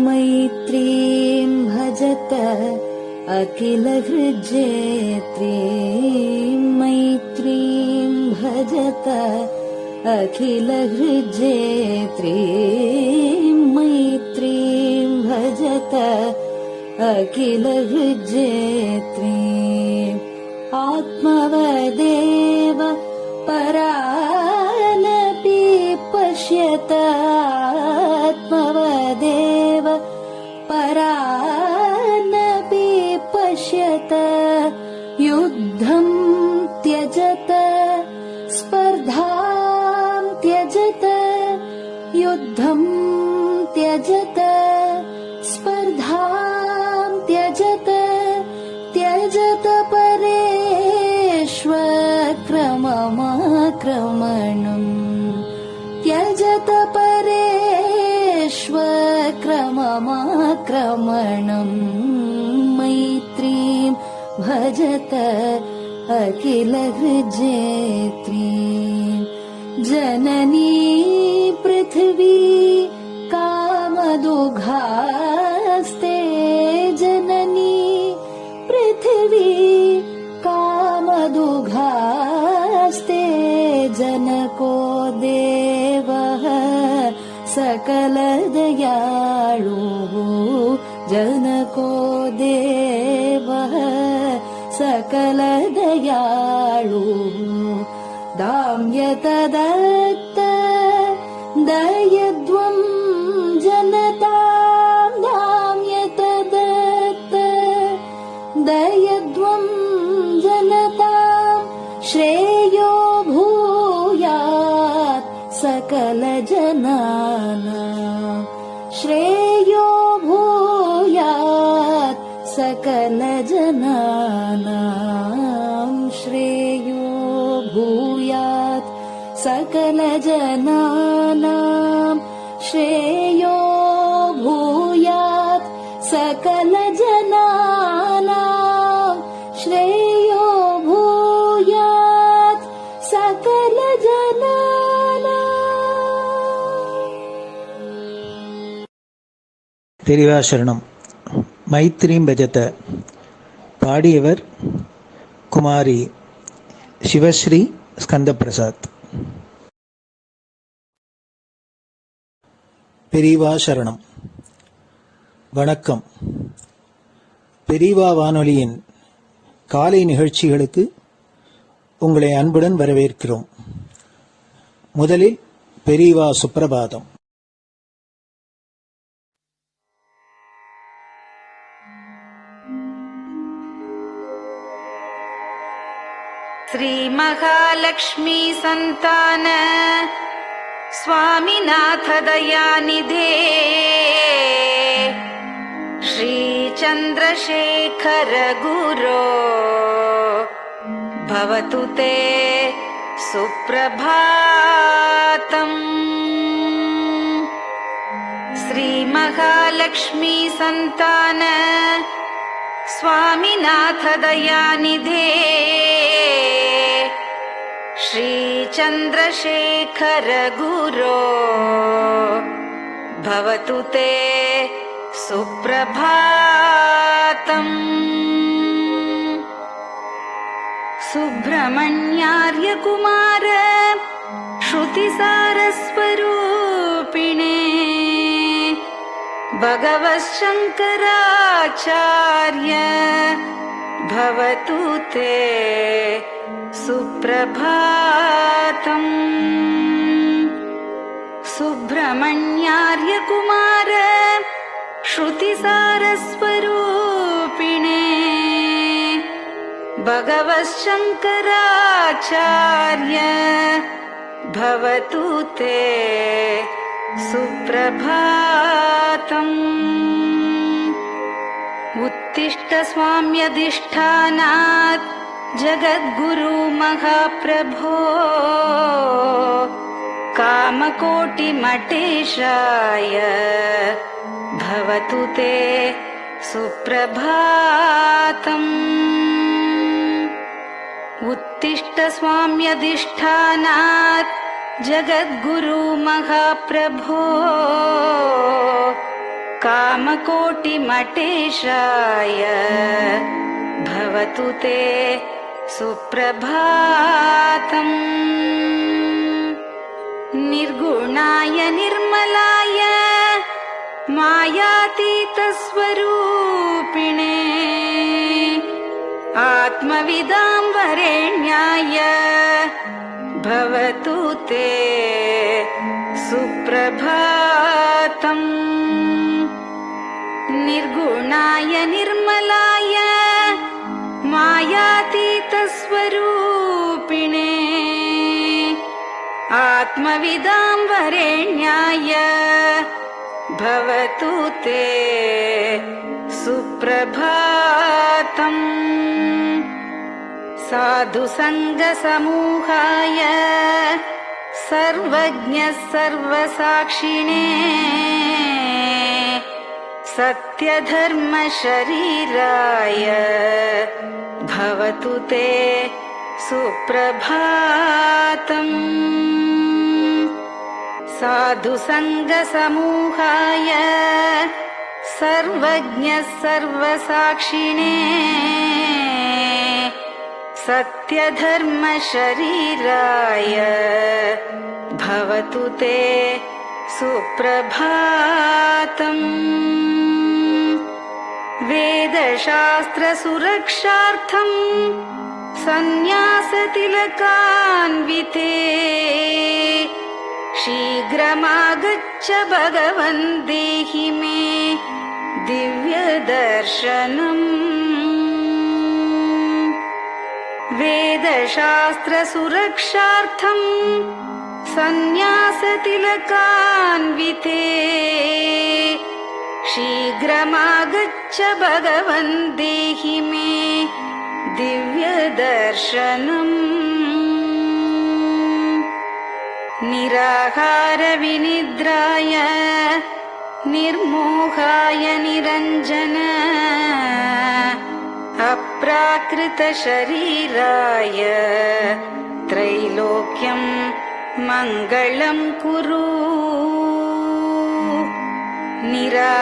मैत्रीं भजत अखिलहृज्जेत्रीं मैत्रीं भजत अखिलहृज्जेत्रीं मैत्रीं भजत अखिलहृज्जेत्रीम् आत्मवदेव परानपि पश्यत आत्मवदेव परानपि पश्यत युद्धं त्यजत स्पर्धां त्यजत युद्धं त्यजत स्पर्धां त्यजत त्यजत परेष्वक्रममाक्रमणम् त्यजत परेष्वक्रममाक्रमणम् मैत्रीं भजत अखिलहृज्जेत्रीं जननी पृथिवी कामदुघास्ते जननी पृथिवी कामदुघास्ते जनको देवः सकलदयाळुः जनको देवः सकलदयाळुः दाम्यत दत्त दयध्वं जनतां दाम्यत दत्त दयध्वं जनतां श्रेयो भूयात् सकलजनानां श्रेयो भूयात् सकलजनानां श्रेयो भूयात् सकलजनानां श्रेयो भूयात् सकलजनानां श्रेयो भूयात् सकलजनानां. பெரிவாசரணம். மைத்ரீம் பஜத. பாடியவர் குமாரி சிவஸ்ரீ ஸ்கந்தபிரசாத். பெரியவா சரணம். வணக்கம். பெரியவா வானொலியின் காலை நிகழ்ச்சிகளுக்கு உங்களை அன்புடன் வரவேற்கிறோம். முதலில் பெரியவா சுப்பிரபாதம். श्री महालक्ष्मी संतान स्वामीनाथ दयानिधे श्री चंद्रशेखर गुरो भवतु ते सुप्रभातम्. श्री महालक्ष्मी संतान स्वामीनाथ दयानिधे श्री चंद्रशेखर गुरो भवतु ते सुप्रभातम्. सुब्रह्मण्यार्य कुमार श्रुतिसारस्वरूपिणे भगवच्छंकराचार्य भवतु ते सुप्रभातम्. सुब्रह्मण्यार्य कुमार श्रुतिसारस्वरूपिणे भगवच्छंकराचार्य भवतु ते सुप्रभातम्. उत्तिष्ठ स्वाम्यधिष्ठानात् जगद्गुरु महाप्रभो कामकोटिमठेशाय भवतु ते सुप्रभातम्. उत्तिष्ठ स्वाम्यधिष्ठानात् जगद्गुरु महाप्रभो कामकोटिमटेशाय भवतु ते सुप्रभातम्। निर्गुणाय निर्मलाय मायातीतस्वरूपिणे आत्मविदां वरेण्याय भवतु ते सुप्रभातम्। निर्गुणाय निर्मलाय मायातीतस्वरूपिणे आत्मविदां वरेण्याय भवतु ते सुप्रभातम्। साधुसङ्गसमूहाय सर्वज्ञः सर्वसाक्षिणे सत्यधर्मशरीराय भवतु ते सुप्रभातम्। साधुसङ्गसमूहाय सर्वज्ञः सर्वसाक्षिणे सत्यधर्मशरीराय भवतु ते सुप्रभातम्। वेदशास्त्रसुरक्षार्थं सन्न्यासतिलकान्विते शीघ्रमागच्छ भगवन् देहि मे दिव्यदर्शनम्। वेदशास्त्रसुरक्षार्थं सन्न्यासतिलकान्विते शीघ्रमागच्छ भगवन् देहि मे दिव्यदर्शनम्। निराहारविनिद्राय निर्मोहाय निरञ्जन अप्राकृतशरीराय त्रैलोक्यं मङ्गलं कुरु। निराहारविनिद्राय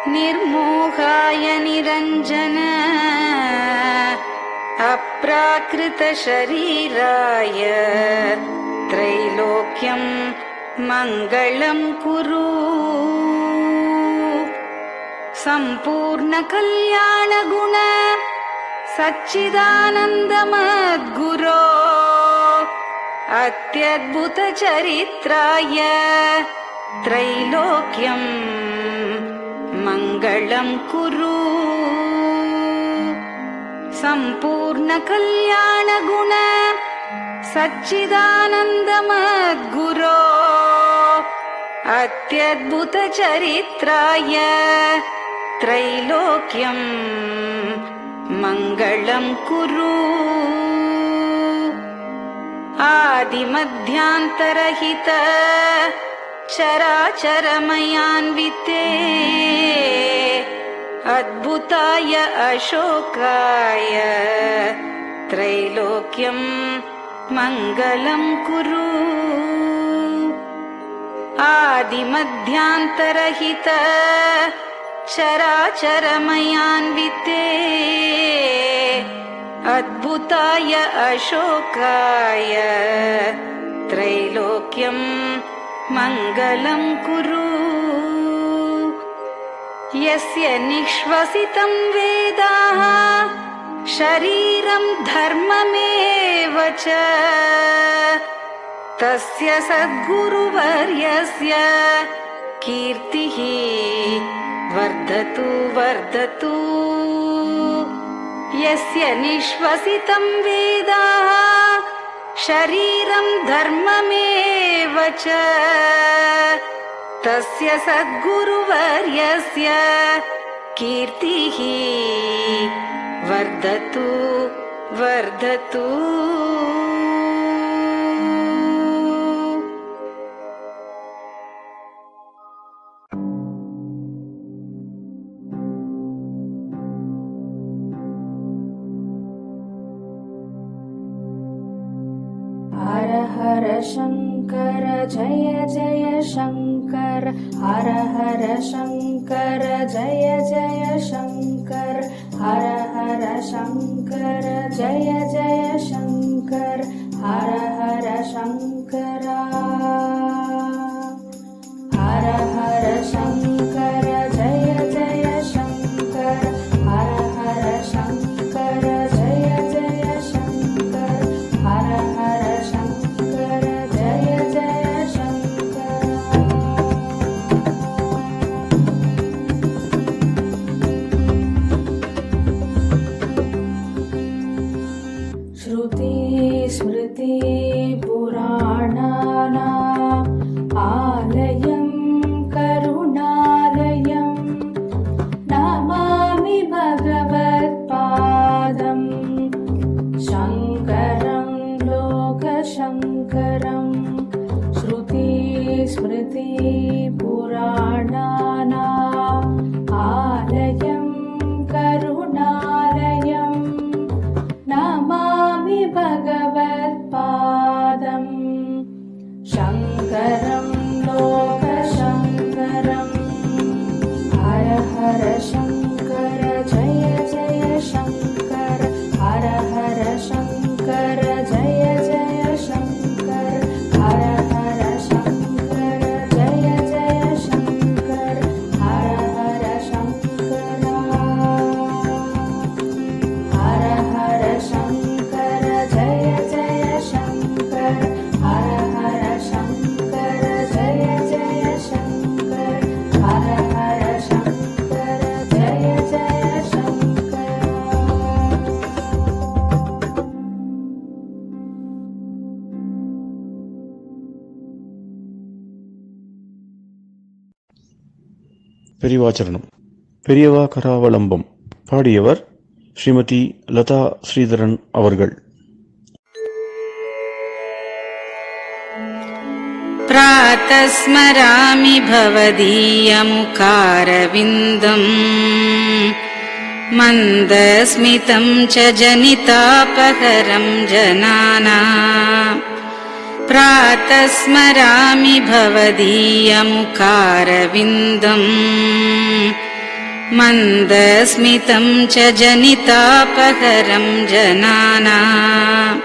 निर्मोहाय निरञ्जन अप्राकृतशरीराय त्रैलोक्यं मङ्गलं कुरु। सम्पूर्णकल्याणगुण सच्चिदानन्दमद्गुरो अत्यद्भुतचरित्राय त्रैलोक्यं मङ्गलं कुरु। सम्पूर्णकल्याणगुण सच्चिदानन्दमद्गुरो अत्यद्भुतचरित्राय त्रैलोक्यं मङ्गलं कुरु। आदिमध्यान्तरहित चराचरमयान्विते अद्भुताय अशोकाय त्रैलोक्यं मङ्गलं कुरु। आदिमध्यान्तरहित चराचरमयान्विते अद्भुताय अशोकाय त्रैलोक्यं मङ्गलं कुरु। यस्य निःश्वसितं वेदाः शरीरं धर्ममेव च तस्य सद्गुरुवर्यस्य कीर्तिः वर्धतु वर्धतु। यस्य निःश्वसितं वेदाः शरीरं धर्ममेव च तस्य सद्गुरुवर्यस्य कीर्तिः वर्धतु वर्धतु। हर हर शङ्कर जय जय शङ्कर हर हर शङ्कर जय जय शङ्कर हर हर शङ्कर जय जय शङ्कर हर हर शङ्करा हर हर शङ्कर जय जय शङ्कर हर हर शङ्कर जय जय शङ्कर हर हर शङ्कर जय जय शङ्कर श्रुति स्मृति पुराणानाम् आलयं करुणालयं नमामि भगवत्पादं शङ्करं लोकशङ्करं श्रुति स्मृति पुराणानाम् आलयं करुणालयं नमामि भगवत्पादं शङ्करं लोकशङ्करम् हर हर शङ्कर जय जय शङ्कर हर हर शङ्कर जय जय शङ्कर हर हर शङ्कर जय जय शङ्कर हर हर शङ्करा हर हर शङ्कर जय जय शङ्कर हर हर शङ्कर जय जय शङ्कर हर हर शङ्कर जय जय शङ्कर பெரியவாச்சரணம். பெரியவா கராவலம்பம். பாடியவர் ஸ்ரீமதி லதா ஸ்ரீதரன் அவர்கள். प्रातः स्मरामि भवदीयमुखारविन्दम् मन्दस्मितं च जनितापहरं जनानाम् प्रातः स्मरामि भवदीयमुखारविन्दम् मन्दस्मितं च जनितापहरं जनानाम्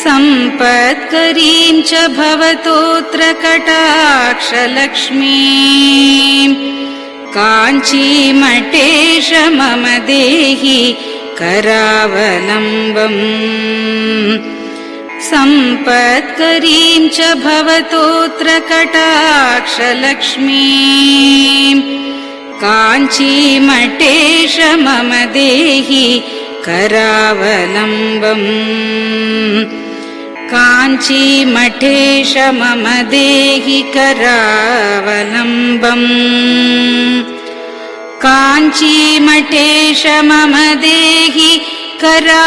सम्पत्करीं च भवतोऽत्र कटाक्षलक्ष्मीं काञ्चीमठेश मम देहि करावलम्बम् सम्पत्करीं च भवतोऽत्र कटाक्षलक्ष्मीं काञ्चीमठेश मम देहि करावलम्बम् काञ्चीमठेश मम देहि करावलम्बम् काञ्चीमठेश मम देहि करावलम्बम्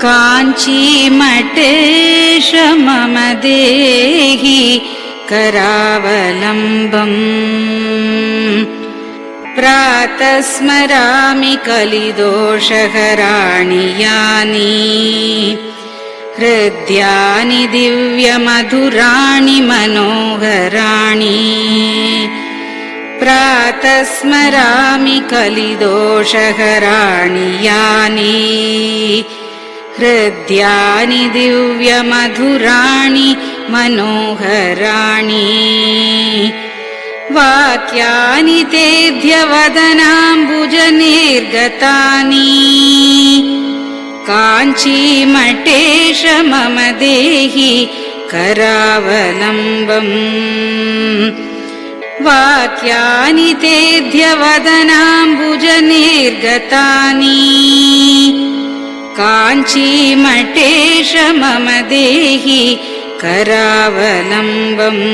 काञ्चीमठेश मम देहि करावलम्बम् प्रातः स्मरामि कलिदोषहराणि यानि हृद्यानि दिव्यमधुराणि मनोहराणि प्रातः स्मरामि कलिदोषहराणि यानि हृद्यानि दिव्यमधुराणि मनोहराणि वाक्यानि तेऽध्यवदनाम्बुजनिर्गतानि काञ्चीमठेश मम देहि करावलम्बम् वाक्यानि तेऽध्यवदनाम्बुजनिर्गतानि काञ्चीमठेश मम देहि करावलम्बम्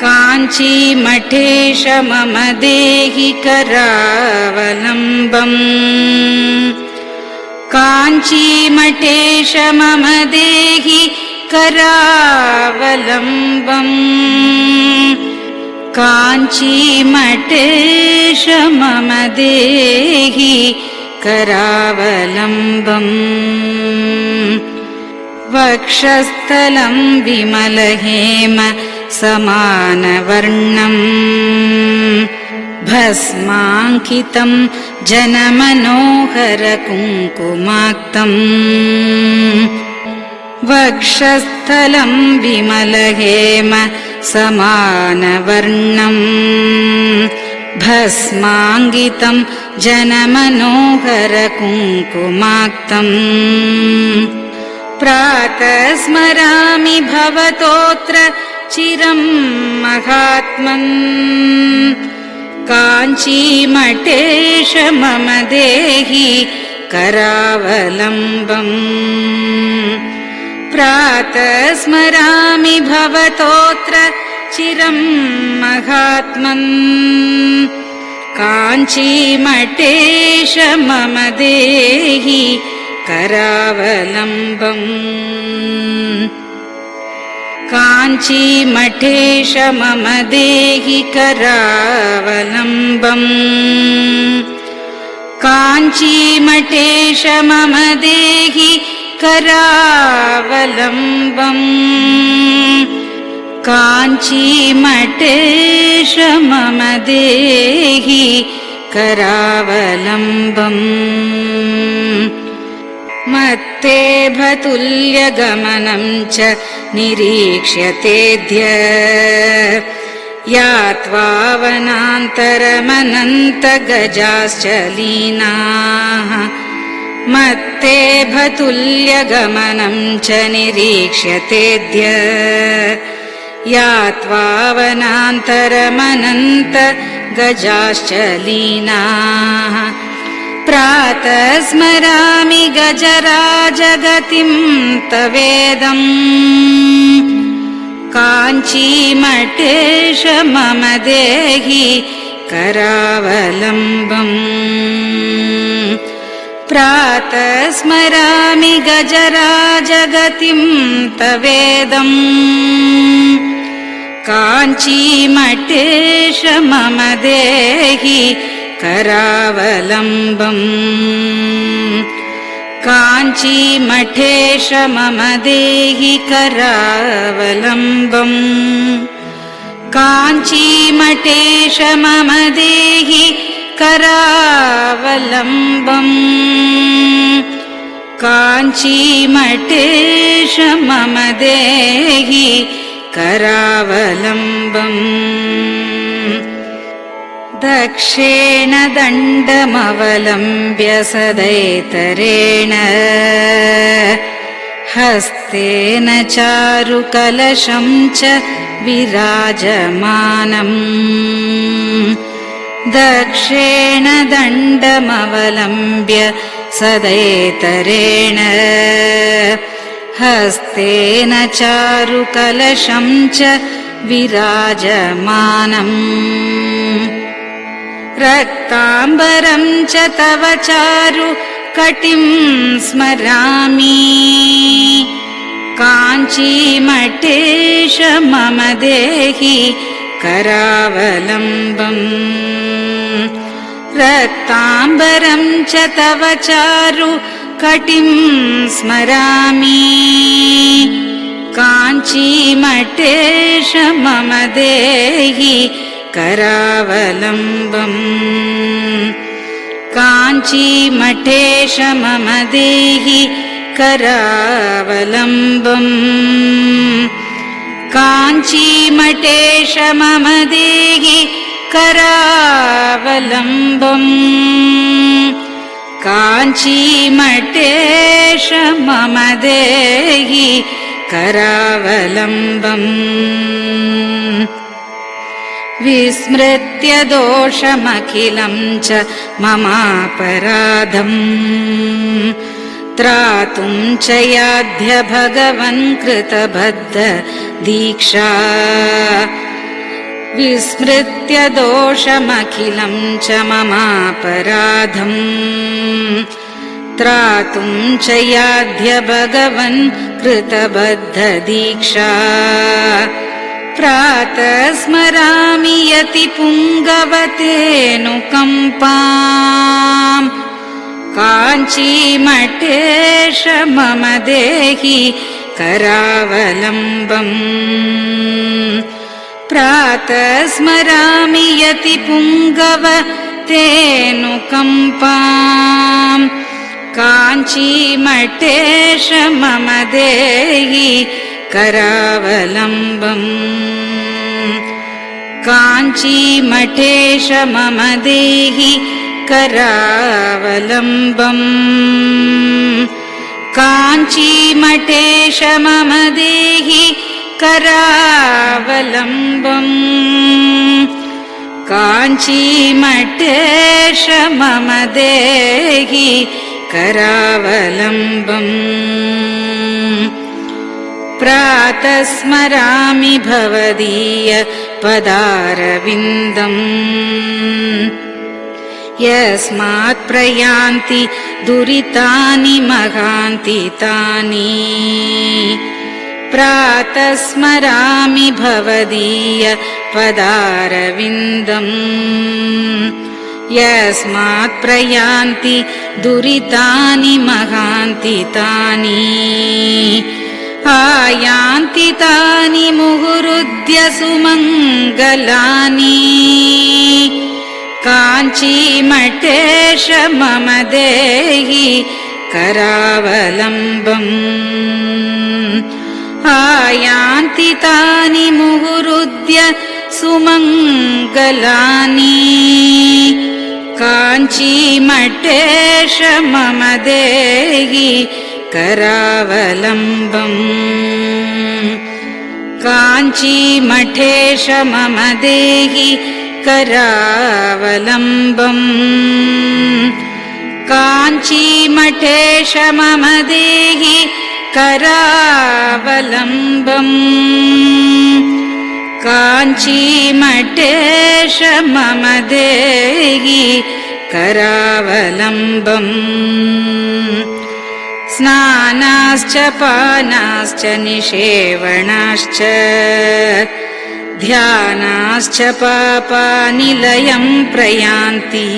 काञ्चीमठेश मम देहि करावलम्बम् काञ्चीमठेश मम देहि करावलम्बम् काञ्चीमठेश मम देहि करावलम्बम् वक्षस्थलं विमलहेम समानवर्णम् भस्माङ्कितं जनमनोहरकुङ्कुमाक्तम् वक्षस्थलं विमलहेम समानवर्णम् भस्माङ्कितं जनमनोहरकुङ्कुमाक्तम् प्रातः स्मरामि भवतोऽत्र चिरं महात्मन् काञ्चीमठेश मम देहि करावलम्बम् प्रातः स्मरामि भवतोऽत्र चिरं महात्मन् काञ्चीमठेश मम देहि करावलम्बम् काञ्चीमठेश मम देहि करावलम्बम् काञ्चीमठेश मम देहि करावलम्बम् काञ्चीमठेश मम देहि करावलम्बम् मत्तेभतुल्यगमनं च निरीक्ष्यतेऽद्य यात्वा वनान्तरमनन्तगजाश्च लीनाः मत्तेभतुल्यगमनं च निरीक्ष्यतेऽद्य यात्वा वनान्तरमनन्तगजाश्च लीनाः प्रातः स्मरामि गजराजगतिं तवेदम् काञ्चीमठेश मम देहि करावलम्बम् प्रातः स्मरामि गजराजगतिं तवेदम् काञ्चीमठेश मम देहि करावलम्बम् काञ्चीमठेश मम देहि करावलम्बम् काञ्चीमठेश मम देहि करावलम्बम् काञ्चीमठेश मम देहि करावलम्बम् दक्षेण दण्डमवलम्ब्य सदैतरेण हस्तेन चारुकलशं च विराजमानम् दक्षेण दण्डमवलम्ब्य सदैतरेण हस्तेन चारुकलशं च विराजमानम् रक्ताम्बरं च तव चारु कटिं स्मरामि काञ्चीमठेश मम देहि करावलम्बम् रक्ताम्बरं च तव चारु कटिं स्मरामि काञ्चीमठेश मम देहि करावलम्बम् काञ्चीमठेश मम देहि करावलम्बम् काञ्चीमठेश मम देहि करावलम्बम् काञ्चीमठेश मम देहि करावलम्बम् विस्मृत्य दोषमखिलं च ममापराधम् त्रातुं च याध्य भगवन् कृतबद्ध दीक्षा विस्मृत्य दोषमखिलं च ममापराधम् त्रातुं च याध्य भगवन् कृतबद्ध दीक्षा प्रातः स्मरामि यति पुङ्गवतेऽनुकम्पाम् काञ्चीमठेश मम देहि करावलम्बम् प्रातः स्मरामि यतिपुङ्गव तेऽनुकम्पाम् काञ्चीमठेश मम देहि करावलम्बम् काञ्चीमठेश मम देहि करावलम्बम् काञ्चीमठेश मम देहि करावलम्बम् काञ्चीमठेश मम देहि करावलम्बम् प्रातः स्मरामि भवदीय पदारविन्दम् यस्मात् प्रयान्ति दुरितानि महान्ति तानि प्रातः स्मरामि भवदीय पदारविन्दम् यस्मात् प्रयान्ति दुरितानि महान्ति तानि आयान्ति तानि मुहुरुद्य सुमङ्गलानि काञ्चीमठेश मम देहि करावलम्बम् आयान्ति तानि मुहुरुद्य सुमङ्गलानि काञ्चीमठेश मम देहि करावलम्बम् काञ्चीमठेश मम देहि करावलम्बम् काञ्चीमठेश मम देहि करावलम्बम् काञ्चीमठेश मम देहि करावलम्बम् स्नानाश्च पानाश्च निषेवणाश्च ध्यानाश्च पापानिलयं प्रयान्ति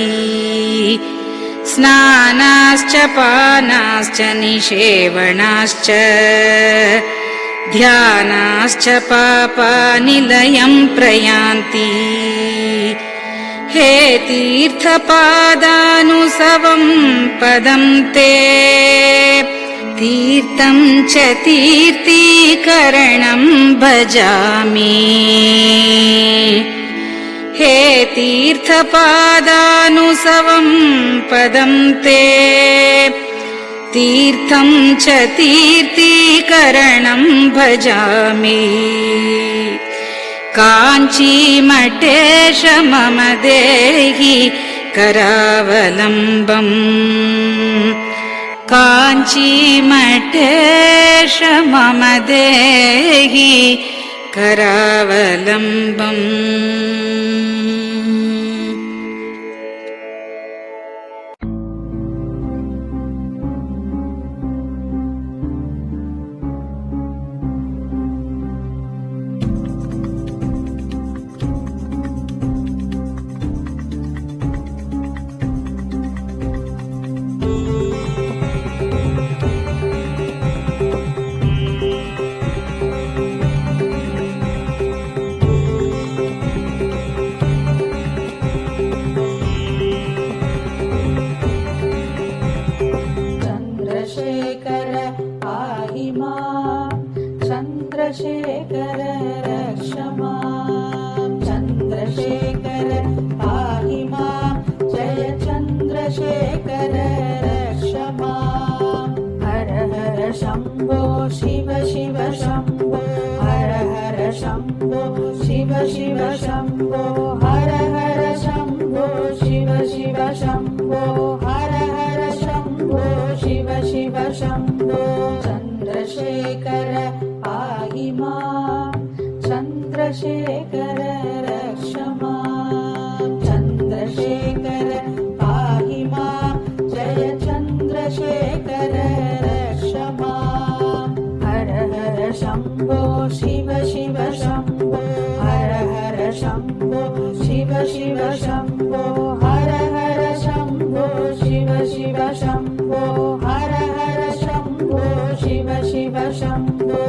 स्नानाश्च पानाश्च निषेवणाश्च ध्यानाश्च पापानिलयं प्रयान्ति हे तीर्थपादानुसवं पदं ते तीर्थं च तीर्थीकरणं भजामि हे तीर्थपादानुसवं पदं ते तीर्थं च तीर्थीकरणं भजामि काञ्चीमठेश मम देहि करावलम्बम् काञ्चीमठेश मम देहि करावलम्बम् चन्द्रशेखर रक्ष माम् चन्द्रशेखर पाहि माम् जय चन्द्रशेखर रक्ष माम् हर हर शम्भो शिव शिव शम्भो हर हर शम्भो शिव शिव शम्भो हर हर शम्भो शिव शिव शम्भो हर हर शम्भो शिव शिव शम्भो चन्द्रशेखर पाहि माम् चन्द्रशेखर रक्ष माम् चन्द्रशेखर पाहि माम् जय चन्द्रशेखर रक्ष माम् हर हर शम्भो शिव शिव शम्भो हर हर शम्भो शिव शिव शम्भो हर हर शम्भो शिव शिव शम्भो हर हर शम्भो शिव शिव शम्भो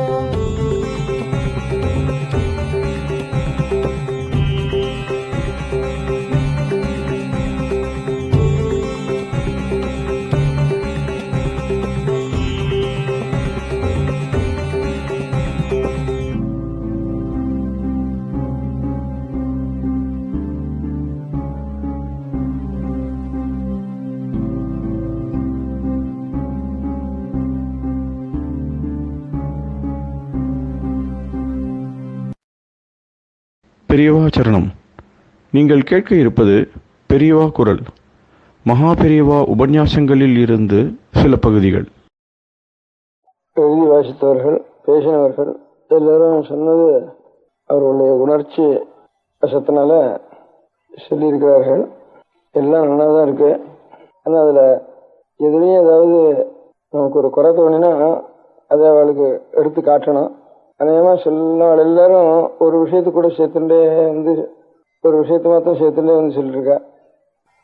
பெரியவா சரணம். நீங்கள் கேட்க இருப்பது பெரியவா குரல். மகா பெரியவா உபன்யாசங்களில் இருந்து சில பகுதிகள். எழுதி வாசித்தவர்கள், பேசினவர்கள் எல்லாரும் சொன்னது அவர்களுடைய உணர்ச்சி வசத்தினால சொல்லியிருக்கிறார்கள். எல்லாம் நல்லா தான் இருக்கு. ஆனால் அதில் எதுலேயும் ஏதாவது நமக்கு ஒரு குறை தோணினா அதை அவளுக்கு எடுத்து காட்டணும். அநேகமாக சொன்னவள் எல்லாரும் ஒரு விஷயத்து கூட சேர்த்துட்டே வந்து ஒரு விஷயத்த மாத்திரம் சேர்த்துட்டே வந்து சொல்லியிருக்கா.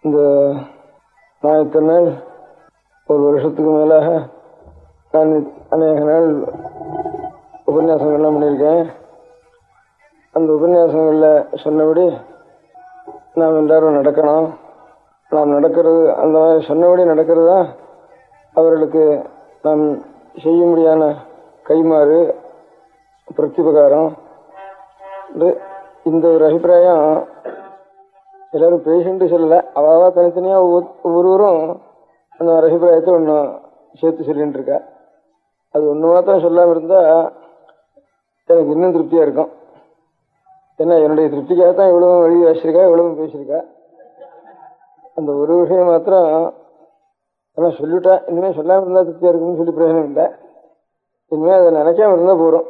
இந்த நான் இத்தனை நாள் ஒரு வருஷத்துக்கு மேலாக நான் அநேக நாள் உபன்யாசங்கள்லாம் பண்ணியிருக்கேன். அந்த உபன்யாசங்களில் சொன்னபடி நாம் எல்லாரும் நடக்கணும். நாம் நடக்கிறது அந்த மாதிரி சொன்னபடி நடக்கிறது தான் அவர்களுக்கு நாம் செய்ய முடியாத கைமாறு பிரத்யுபகாரம். இந்த ஒரு அபிப்பிராயம் எல்லாரும் பேஷண்ட்டு சொல்லலை, அவாவா தனித்தனியாக ஒவ்வொருவரும் அந்த ஒரு அபிப்பிராயத்தை ஒன்று சேர்த்து சொல்லிட்டு இருக்கா. அது ஒன்று மாத்திரம் சொல்லாமல் இருந்தால் எனக்கு இன்னும் திருப்தியாக இருக்கும். ஏன்னா என்னுடைய திருப்திக்காக தான் இவ்வளவு எழுதி வாசிச்சிருக்கா, இவ்வளவு பேசியிருக்கா. அந்த ஒரு விஷயம் மாத்திரம் ஆனால் சொல்லிவிட்டா. இனிமேல் சொல்லாமல் இருந்தால் திருப்தியாக இருக்குன்னு சொல்லி பிரயோஜனம் இல்லை. இனிமேல் அதை நினைக்காம இருந்தால் போகிறோம்.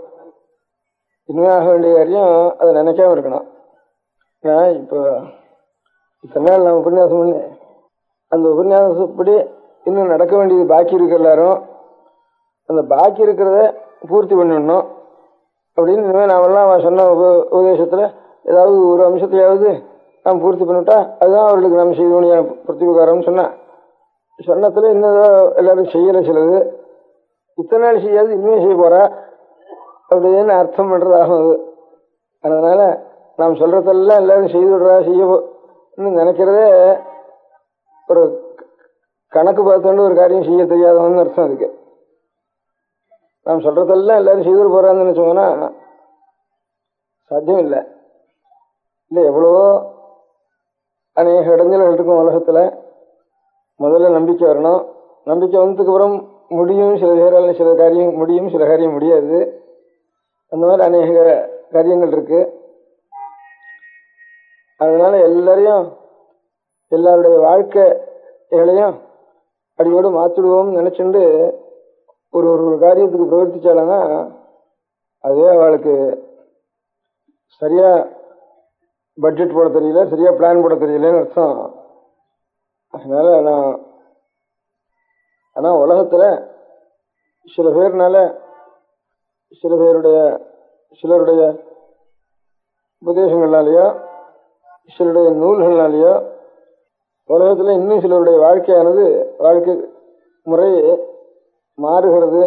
இனிமேல் ஆக வேண்டிய காரியம் அதை நினைக்காம இருக்கணும். நான் இப்போ இத்தனை நாள் நான் உபன்யாசம் பண்ணி அந்த உபன்யாசப்படி இன்னும் நடக்க வேண்டியது பாக்கி இருக்கு. எல்லாரும் அந்த பாக்கி இருக்கிறத பூர்த்தி பண்ணிடணும் அப்படின்னு இனிமேல் நாமெல்லாம் சொன்ன உபதேசத்தில் ஏதாவது ஒரு அம்சத்தையாவது நாம் பூர்த்தி பண்ணிவிட்டா அதுதான் அவர்களுக்கு நம்ம செய்ய வேண்டிய பிரத்யுபகாரம்னு சொன்னத்தில் இன்னும் எல்லாரும் செய்யலை. சிலது இத்தனை நாள் செய்யாது இனிமேல் செய்ய போகிறா அப்படின்னு அர்த்தம் பண்ணுறதாகும் அது. அதனால் நாம் சொல்கிறதெல்லாம் எல்லாரும் செய்து விடுறா செய்யன்னு நினைக்கிறதே ஒரு கணக்கு பார்த்தோன்னு ஒரு காரியம் செய்ய தெரியாதவன்னு அர்த்தம் அதுக்கு. நாம் சொல்கிறதெல்லாம் எல்லாரும் செய்து விட போகிறான்னு நினச்சோம்னா சாத்தியம் இல்லை. இல்லை எவ்வளவோ அநேக இடைஞ்சல்கள் இருக்கும் உலகத்தில். முதல்ல நம்பிக்கை வரணும். நம்பிக்கை வந்ததுக்கு அப்புறம் முடியும். சில பேரால் சில காரியம் முடியும், சில காரியம் முடியாது. அந்த மாதிரி அநேக காரியங்கள் இருக்கு. அதனால எல்லாரையும் எல்லாருடைய வாழ்க்கைகளையும் அடியோடு மாற்றிடுவோம்னு நினைச்சுட்டு ஒரு ஒரு காரியத்துக்கு பிரவர்த்திச்சாலன்னா அதே அவளுக்கு சரியா பட்ஜெட் போட தெரியல, சரியா பிளான் போட தெரியலன்னு அர்த்தம். அதனால ஆனால் உலகத்தில் சில பேர்னால சிலருடைய உபதேசங்கள்னாலேயோ சிலருடைய நூல்கள்னாலேயோ உலகத்தில் இன்னும் சிலருடைய வாழ்க்கை முறை மாறுகிறது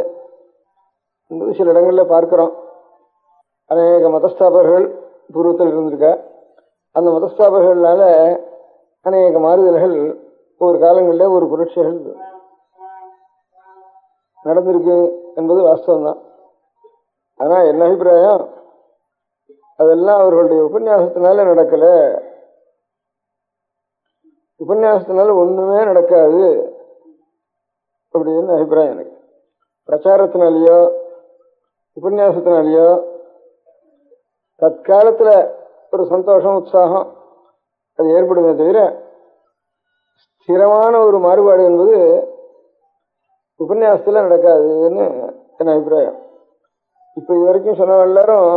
என்பது சில இடங்களில் பார்க்கிறோம். அநேக மதஸ்தாபர்கள் பூர்வத்தில் இருந்திருக்கா. அந்த மதஸ்தாபர்களால அநேக மாறுதல்கள் ஒரு காலங்களில் ஒரு புரட்சிகள் நடந்திருக்கு என்பது வாஸ்தவம்தான். ஆனால் என்ன அபிப்பிராயம், அதெல்லாம் அவர்களுடைய உபன்யாசத்தினால நடக்கல. உபன்யாசத்தினால ஒண்ணுமே நடக்காது அப்படின்னு அபிப்பிராயம் எனக்கு. பிரச்சாரத்தினாலேயோ உபன்யாசத்தினாலேயோ தற்காலத்துல ஒரு சந்தோஷம் உற்சாகம் அது ஏற்படுமே தவிர ஸ்திரமான ஒரு மாறுபாடு என்பது உபன்யாசத்துல நடக்காதுன்னு என் அபிப்பிராயம். இப்ப இது வரைக்கும் சொன்ன எல்லாரும்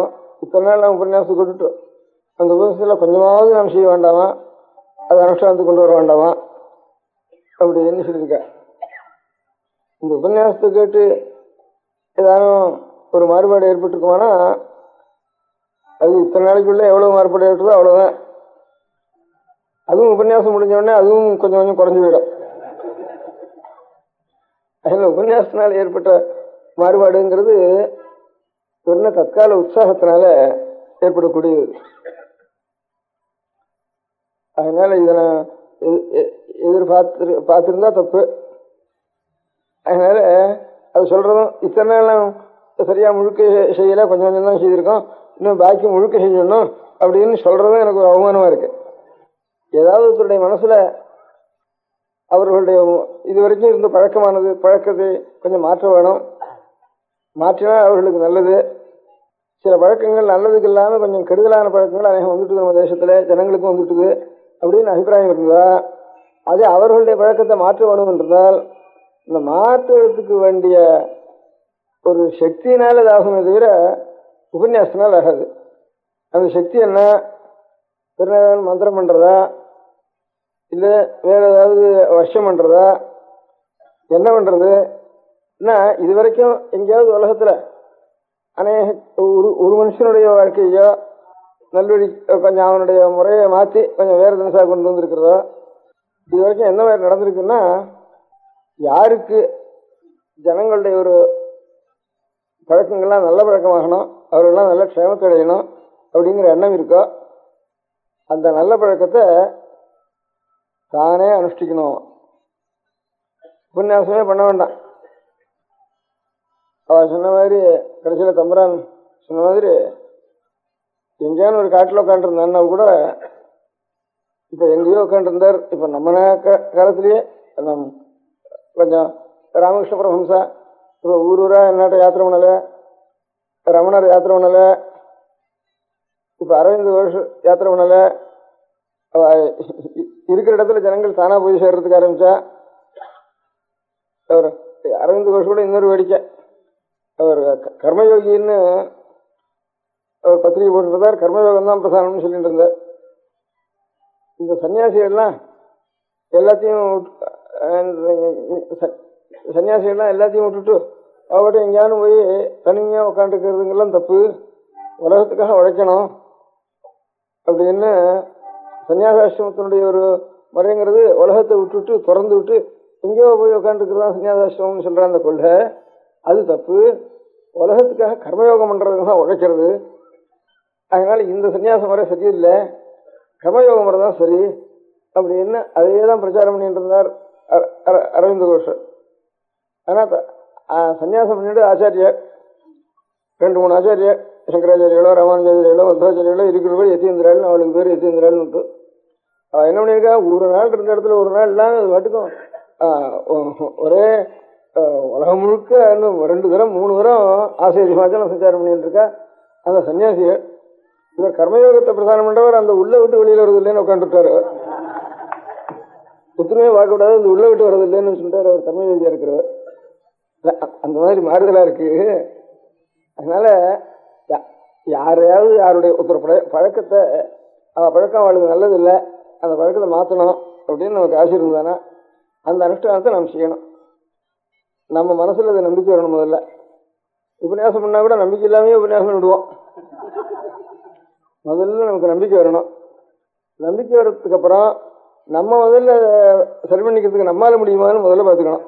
இத்தனை நாள் நாம் உபன்யாசத்துக்கு கொண்டுட்டோம். அந்த உபன்யாசத்துல கொஞ்சமாவது நாம் செய்ய வேண்டாமா, அது அனுஷ்டானத்துக்கு கொண்டு வர வேண்டாமா அப்படின்னு சொல்லியிருக்க. இந்த உபன்யாசத்தை கேட்டு ஏதானும் ஒரு மாறுபாடு ஏற்பட்டுருக்குமானா அது இத்தனை நாளைக்குள்ள எவ்வளவு மாறுபாடு ஏற்பட்டதோ அவ்வளவுதான். அதுவும் உபன்யாசம் முடிஞ்ச உடனே அதுவும் கொஞ்சம் கொஞ்சம் குறைஞ்சு போயிடும். அதில் உபன்யாசத்தினால் ஏற்பட்ட மாறுபாடுங்கிறது ஒரு தற்கால உற்சாகத்தினால ஏற்படக்கூடியது. அதனால இதை நான் பார்த்திருந்தா தப்பு. அதனால அது சொல்றதும் இத்தனை நாள் சரியா முழுக்க செய்யல, கொஞ்சம் கொஞ்சம் தான் செய்திருக்கோம், இன்னும் பாக்கி முழுக்க செய்யணும் அப்படின்னு சொல்றதும் எனக்கு ஒரு அவமானமா இருக்கு. ஏதாவது ஒருத்தருடைய மனசுல அவர்களுடைய இதுவரைக்கும் இருந்த பழக்கத்தை கொஞ்சம் மாற்ற வேணும். மாற்றினா அவர்களுக்கு நல்லது. சில பழக்கங்கள் நல்லதுக்கு இல்லாம கொஞ்சம் கெடுதலான பழக்கங்கள் அநேகம் வந்துட்டு நம்ம தேசத்துல ஜனங்களுக்கும் வந்துட்டுது அப்படின்னு அபிப்பிராயம் இருந்தா அதே அவர்களுடைய பழக்கத்தை மாற்ற வேணும் என்றால் இந்த மாற்றுவதற்கு வேண்டிய ஒரு சக்தியினால இதாகுமே தவிர உபன்யாசத்தினால் ஆகாது. அந்த சக்தி என்ன? திருநாதன் மந்திரம் பண்றதா, இல்லை வேற ஏதாவது வருஷம் பண்றதா, என்ன பண்றது? இது வரைக்கும் எங்கேயாவது உலகத்துல அநேக ஒரு மனுஷனுடைய வாழ்க்கையோ நல்வழி கொஞ்சம் அவனுடைய முறையை மாற்றி கொஞ்சம் வேறு தினசாக கொண்டு வந்திருக்கிறதோ இது வரைக்கும் என்ன மாதிரி நடந்திருக்குன்னா, யாருக்கு ஜனங்களுடைய ஒரு பழக்கங்கள்லாம் நல்ல பழக்கமாகணும், அவர்களெல்லாம் நல்ல க்ஷேமத்தை அடையணும் அப்படிங்கிற எண்ணம் இருக்கோ அந்த நல்ல பழக்கத்தை தானே அனுஷ்டிக்கணும். உபன்யாசமே பண்ண வேண்டாம். அவ சொன்ன மாதிரி கடைசியில் தம்பரான் சொன்ன மாதிரி எங்கேயானு ஒரு காட்டில் உட்காந்துருந்தான்னா கூட இப்போ எங்கேயோ உட்காந்துருந்தார். இப்போ நம்ம காலத்திலேயே கொஞ்சம் ராமகிருஷ்ண பரமஹம்சா இப்போ ஊரூரா என்னாட்ட யாத்திரை பண்ணலை, ரமணர் யாத்திரை பண்ணலை, இப்போ அரவிந்த் கோஷ் யாத்திரை பண்ணலை. இருக்கிற இடத்துல ஜனங்கள் தானா போய் சேர்றதுக்கு ஆரம்பிச்சா. அவர் அரவிந்த் கோஷ் கூட இன்னொரு வேடிக்கை, அவர் கர்மயோகின்னு அவர் பத்திரிகை போட்டுருந்தார். கர்மயோகம் தான் பிரதானம்னு சொல்லிட்டு இருந்தார். இந்த சன்னியாசிகள்லாம் எல்லாத்தையும் விட்டுட்டு அவர்கிட்ட எங்கேயானு போய் தனியாக உட்காந்துக்கிறதுங்கெல்லாம் தப்பு, உலகத்துக்காக உழைக்கணும் அப்படின்னு சன்னியாசாசிரமத்தினுடைய ஒரு முறைங்கிறது உலகத்தை விட்டுட்டு திறந்து விட்டு எங்கேயோ போய் உட்காந்துருக்கிறதா சன்னியாசாசிரமம்னு சொல்ற அந்த கொள்கை, அது தப்பு. உலகத்துக்காக கர்மயோகம் பண்றதுக்கு தான் உழைக்கிறது. அதனால இந்த சன்னியாச முறை சரியில்லை, கர்மயோக முறை தான் சரி அப்படின்னு அதையே தான் பிரச்சாரம் பண்ணிட்டு இருந்தார் அரவிந்த கோஷர். ஆனால் சன்னியாசம் பண்ணிட்டு ஆச்சாரியர் 2-3 ஆச்சாரியர், சங்கராச்சாரியர்களோ ராமானுஜாச்சாரியர்களோ மத்வாச்சாரியர்களோ இருக்கிறபடி யதீந்திராள்னு அவளுக்கு பேர் யதீந்திராள்னு அவள் என்ன பண்ணியிருக்கா, ஒரு நாள் இருந்த இடத்துல ஒரு நாள் இல்லாமல் அது மட்டுக்கும் ஒரே உலகம் முழுக்க இன்னும் 2 தரம் 3 தரம் ஆசிரிய ஹிமாச்சலம் சஞ்சாரம் பண்ணிட்டு இருக்கா அந்த சன்னியாசிகள். இவர் கர்மயோகத்தை பிரதானம் பண்றவர் அந்த உள்ள விட்டு வெளியில வருது இல்லைன்னு உட்காந்துட்டாரு. புத்துமே பார்க்கக்கூடாது, அந்த உள்ள விட்டு வர்றது இல்லைன்னு சொல்லிட்டாரு அவர் கர்மயோகியா இருக்கிறவர். அந்த மாதிரி மாறுதலா இருக்கு. அதனால யாரையாவது யாருடைய ஒருத்தர் பழக்கத்தை பழக்கம் அவளுக்கு நல்லது இல்லை, அந்த பழக்கத்தை மாற்றணும் அப்படின்னு நமக்கு ஆசை இருந்தானா அந்த அனுஷ்டானத்தை நாம் செய்யணும். நம்ம மனசுல அதை நம்பிக்கை வரணும். முதல்ல உபன்யாசம் பண்ணா கூட நம்பிக்கை இல்லாமே உபன்யாசம் விடுவோம். முதல்ல நமக்கு நம்பிக்கை வரணும். நம்பிக்கை வர்றதுக்கு அப்புறம் நம்ம முதல்ல சரி பண்ணிக்கிறதுக்கு நம்மளால முடியுமான்னு முதல்ல பார்த்துக்கணும்.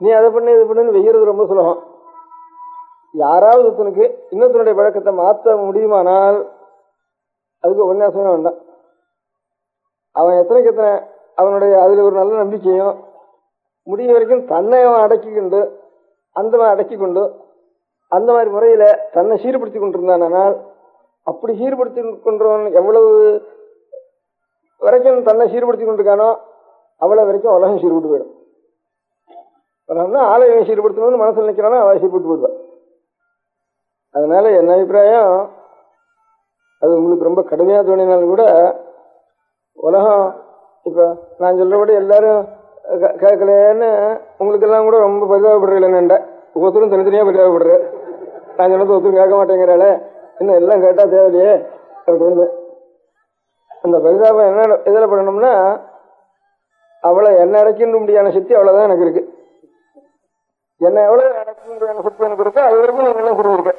நீ அதை பண்ணு இது பண்ணுன்னு வெய்யறது ரொம்ப சுலபம். யாராவது ஒருத்தனுக்கு இன்னொருத்தனுடைய பழக்கத்தை மாற்ற முடியுமானால் அதுக்கு உபன்யாசமே வேண்டாம். அவன் எத்தனைக்கு எத்தனை அவனுடைய அதில் ஒரு நல்ல நம்பிக்கையும் முடிய வரைக்கும் தன்னை அவன் அடக்கி கொண்டு அந்த மாதிரி முறையில தன்னை சீர்படுத்தி கொண்டிருந்தானால், அப்படி சீர்படுத்தி கொண்டவன் எவ்வளவு வரைக்கும் தன்னை சீர்படுத்தி கொண்டிருக்கானோ அவ்வளவு வரைக்கும் உலகம் சீர்பட்டு போயிடும். உலகம்னா ஆலயம் சீர்படுத்தணும்னு மனசில் நினைக்கிறானோ அவ சீர்பட்டு போயிடுவான். அதனால என் அபிப்பிராயம், அது உங்களுக்கு ரொம்ப கடுமையா தோணினாலும் கூட உலகம் இப்ப நான் சொல்றபடி எல்லாரும் கேட்கலன்னு உங்களுக்கு எல்லாம் கூட ரொம்ப பரிதாபப்படுறீங்களேன்னு ஒவ்வொருத்தரும் தனித்தனியா பரிதாபப்படுற. நான் சொன்னது ஒருத்தரும் கேட்க மாட்டேங்கிறாளே, இன்னும் எல்லாம் கேட்டா தேவையில்லையே அப்படின்னு. அந்த பரிதாபம் என்ன இதில் பண்ணணும்னா, அவளை என்ன அடைக்கின்ற முடியாத சக்தி அவ்வளவுதான் எனக்கு இருக்கு. என்ன எவ்வளவு அடைக்கின்ற சக்தி எனக்கு இருக்கோ அது வரைக்கும் நீங்க எல்லாம் கொடுத்துருக்க.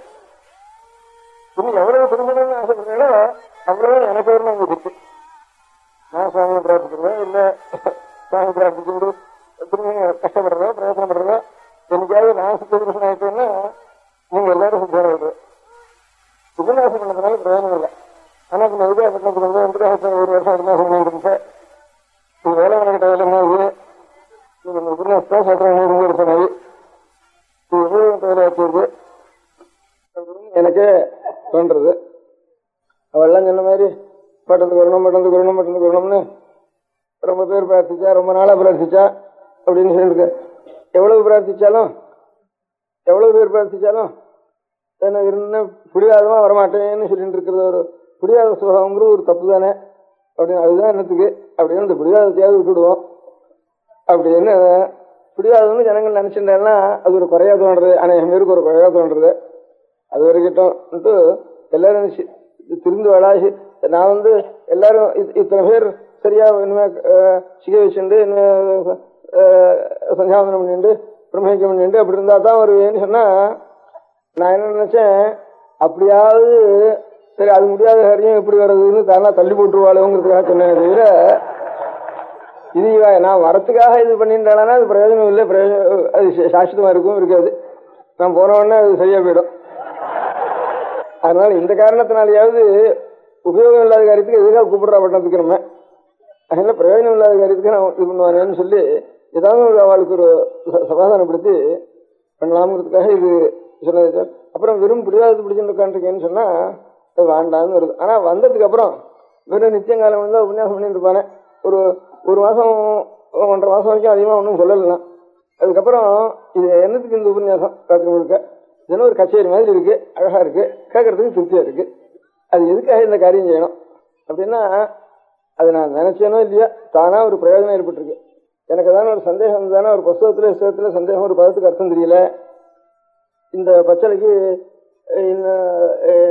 இன்னும் எவ்வளவு திரும்பணும்னு ஆசைப்படுறீங்களோ அவ்வளவு எனக்கு பேர் உங்களுக்கு இருக்கு. நான் சுவாமியை பிரார்த்திக்கிறேன், இல்லை சுவாமி பிரார்த்திச்சுட்டு கஷ்டப்படுறதோ பிரயோசனப்படுறதோ என்னைக்காவது நான் சுத்தபுருஷன் ஆயிட்டேன்னா நீங்க எல்லாரும் சுத்தம் உபன்யாசம் பண்ணதுனால பிரயோஜனம் இல்லை. ஆனா இப்ப எதுக்காக ஒரு வருஷம் உபன்யாசம் பண்ணிட்டு இது வேலை கிட்ட வேலை நீங்க உபன்யாசத்தா சொல்றேன் சொன்னது இது உபயோகம் வேலை வச்சிருக்கு எனக்கே தோன்றது. அவெல்லாம் சொன்ன மாதிரி பட்டத்துக்கு வரணும்னு ரொம்ப பேர் பிரார்த்திச்சா, ரொம்ப நாளா பிரார்த்திச்சா அப்படின்னு சொல்லிட்டு எவ்வளவு பேர் பிரார்த்திச்சாலும் எனக்கு இருந்த புடிவாதமா வரமாட்டேன்னு சொல்லிட்டு இருக்கிறது ஒரு புடிவாத சுகங்கிறது ஒரு தப்பு தானே அப்படின்னு. அதுதான் என்னத்துக்கு அப்படின்னு இந்த புடிவாதத்தையாவது விட்டுடுவோம் அப்படின்னு. புடிவாதம்னு ஜனங்கள் நினைச்சிருந்தேன்னா அது ஒரு குறையா தோன்றது, அநேகம் பேருக்கு ஒரு குறையா தோன்றது. அது வரைக்கிட்டோம்ட்டு எல்லாரும் திருந்து வளாசி நான் எல்லாரும் இத்தனை பேர் சரியா இனிமே சிகை வச்சுண்டு சஞ்சாவனம் பண்ணிட்டு பிரம்மேக்கம் பண்ணிட்டு அப்படி இருந்தா தான் வருவேன்னு சொன்னா நான் என்ன நினைச்சேன், அப்படியாவது சரி அது முடியாத காரியம் எப்படி வர்றதுன்னு தானா தள்ளி போட்டுருவாளுங்கிறதுக்காக சொன்னேன். தவிர இது நான் வரத்துக்காக இது பண்ணிட்டானா அது பிரயோஜனம் இல்லை, அது சாஸ்வதமா இருக்கும் இருக்காது, நான் போன உடனே அது சரியா போயிடும். அதனால இந்த காரணத்தினாலேயாவது உபயோகம் இல்லாத காரியத்துக்கு எதுக்காக கூப்பிடுறா பட்டணத்துக்கு நம்ம, அதனால பிரயோஜனம் இல்லாத காரியத்துக்கு நான் இது பண்ணுவானேன்னு சொல்லி ஏதாவது அவளுக்கு ஒரு சமாதானப்படுத்தி பண்ணலாம்ங்கிறதுக்காக இது சொன்னது சார். அப்புறம் வெறும் பிடிவாதத்து பிடிச்சுட்டு உட்காந்துருக்கேன்னு சொன்னா அது வேண்டாம்னு வருது. ஆனா வந்ததுக்கு அப்புறம் வெறும் நிச்சயங்காலம் வந்து உபன்யாசம் பண்ணிட்டு இருப்பானே ஒரு மாசம் 1.5 மாசம் வரைக்கும் அதிகமா ஒன்றும் சொல்லலாம். அதுக்கப்புறம் இது என்னத்துக்கு இந்த உபன்யாசம் ராத்திரி முழுக்க இதெல்லாம் ஒரு கச்சேரி மாதிரி இருக்கு, அழகா இருக்கு, கேட்கறதுக்கு திருப்தியா இருக்கு, அது எதுக்காக இந்த காரியம் செய்யணும் அப்படின்னா அது நான் நினைச்சேனோ இல்லையா தானா ஒரு பிரயோஜனம் ஏற்பட்டிருக்கு. எனக்கு தானே ஒரு சந்தேகம் தானே, ஒரு புஸ்தகத்துல சந்தேகம், ஒரு பதத்துக்கு அர்த்தம் தெரியல, இந்த பச்சளைக்கு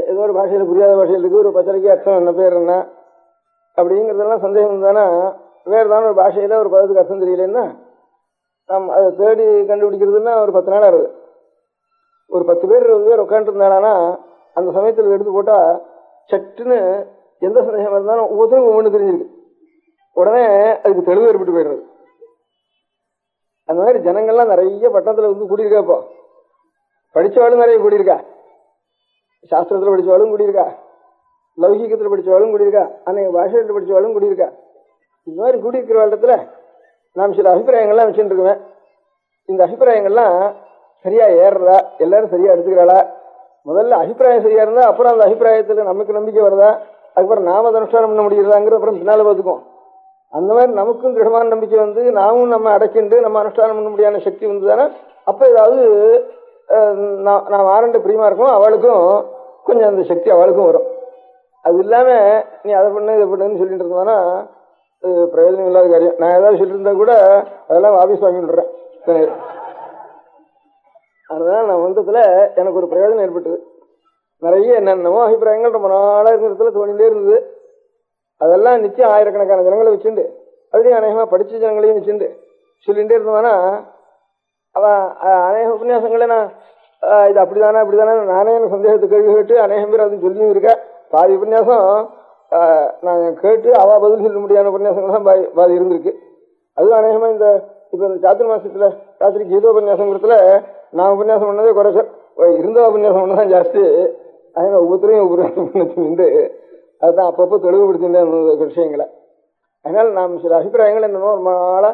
ஏதோ ஒரு பாஷையில புரியாத பாஷையில் இருக்கு, ஒரு பச்சளைக்கு அர்த்தம் என்ன பேர் என்ன அப்படிங்கிறதெல்லாம் சந்தேகம் தானே. வேறு தானே ஒரு பாஷையில ஒரு பதத்துக்கு அர்த்தம் தெரியலன்னா அதை தேடி கண்டுபிடிக்கிறதுன்னா ஒரு 10 நாள் ஆகுது. ஒரு 10 பேர் 20 பேர் உட்காந்துட்டு இருந்தானா அந்த சமயத்தில் எடுத்து போட்டா சட்டுன்னு எந்த சந்தேகம் இருந்தாலும் ஒவ்வொருத்தரும் ஒவ்வொன்று தெரிஞ்சிருக்கு, உடனே அதுக்கு தெளிவு ஏற்பட்டு போயிடுறது. அந்த மாதிரி ஜனங்கள்லாம் நிறைய பட்டணத்துல கூடியிருக்கா, இப்போ படிச்சவாளும் நிறைய கூடியிருக்கா, சாஸ்திரத்துல படிச்சவாளும் கூடியிருக்கா, லௌகிகத்துல படிச்சவாளும் கூடியிருக்கா, அன்னைக்கு பாஷையில படிச்சவாளும் கூடியிருக்கா. இது மாதிரி கூடியிருக்கிற இடத்துல நாம் சில அபிப்பிராயங்கள்லாம் வச்சுட்டு இருக்குவேன். இந்த அபிப்பிராயங்கள்லாம் சரியா ஏறுறதா, எல்லாரும் சரியா எடுத்துக்கிறாளா, முதல்ல அபிப்பிராயம் சரியா இருந்தா அப்புறம் அந்த அபிப்பிராயத்துல நமக்கு நம்பிக்கை வருதா, அதுக்கப்புறம் நாம அனுஷ்டானம் பண்ண முடியறதாங்கிறது அப்புறம் பின்னால பார்த்துக்கும். அந்த மாதிரி நமக்கும் திடமான நம்பிக்கை வந்து நாமும் நம்ம அடைக்கிண்டு நம்ம அனுஷ்டானம் பண்ண முடியாத சக்தி வந்துதானே அப்ப ஏதாவது நான் ஆரண்ட பிரியமா இருக்கும், அவளுக்கும் கொஞ்சம் அந்த சக்தி அவளுக்கும் வரும். அது இல்லாம நீ அதை பண்ணு இதை பண்ணுன்னு சொல்லிட்டு இருந்தானா பிரயோஜனம் இல்லாத காரியம். நான் ஏதாவது சொல்லிட்டு இருந்தா கூட அதெல்லாம் ஆபீஸ் வாங்கி விடுறேன். அதனால நான் வந்ததுல எனக்கு ஒரு பிரயோஜனம் ஏற்பட்டது. நிறைய என்னென்னமோ அபிப்பிராயங்கள் ரொம்ப நாளா இருக்கிறதுல தோணிட்டே இருந்தது. அதெல்லாம் நிச்சயம் ஆயிரக்கணக்கான ஜனங்களை வச்சுண்டு அதுலேயும் அநேகமா படிச்ச ஜனங்களையும் வச்சுண்டு சொல்லிகிட்டே இருந்தோம்னா அவன் அநேக உபன்யாசங்களை நான் இது அப்படிதானா இப்படிதானே நானே எனக்கு சந்தேகத்தை கேள்வி கேட்டு அநேகம் பேர் அதுவும் சொல்லியும் இருக்கேன். பாதி உபன்யாசம் நான் கேட்டு அவ பதில் சொல்ல முடியாத உபன்யாசங்கள் தான் பாதி இருந்திருக்கு. அதுவும் அநேகமா இந்த இப்ப இந்த சாத்திர மாசத்துல ராத்திரி கீதோபன்யாசங்கிறதுல நான் உபன்யாசம் பண்ணதே குறைச்ச, இருந்த உபன்யாசம் பண்ணதான் ஜாஸ்தி. அதனால ஒவ்வொருத்தரையும் உபன்யாசம் பண்ணு அதுதான் அப்பப்போ தெளிவுபடுத்திட்டு விஷயங்களை. அதனால நாம் சில அபிப்பிராயங்கள் என்னமோ ரொம்ப நாளா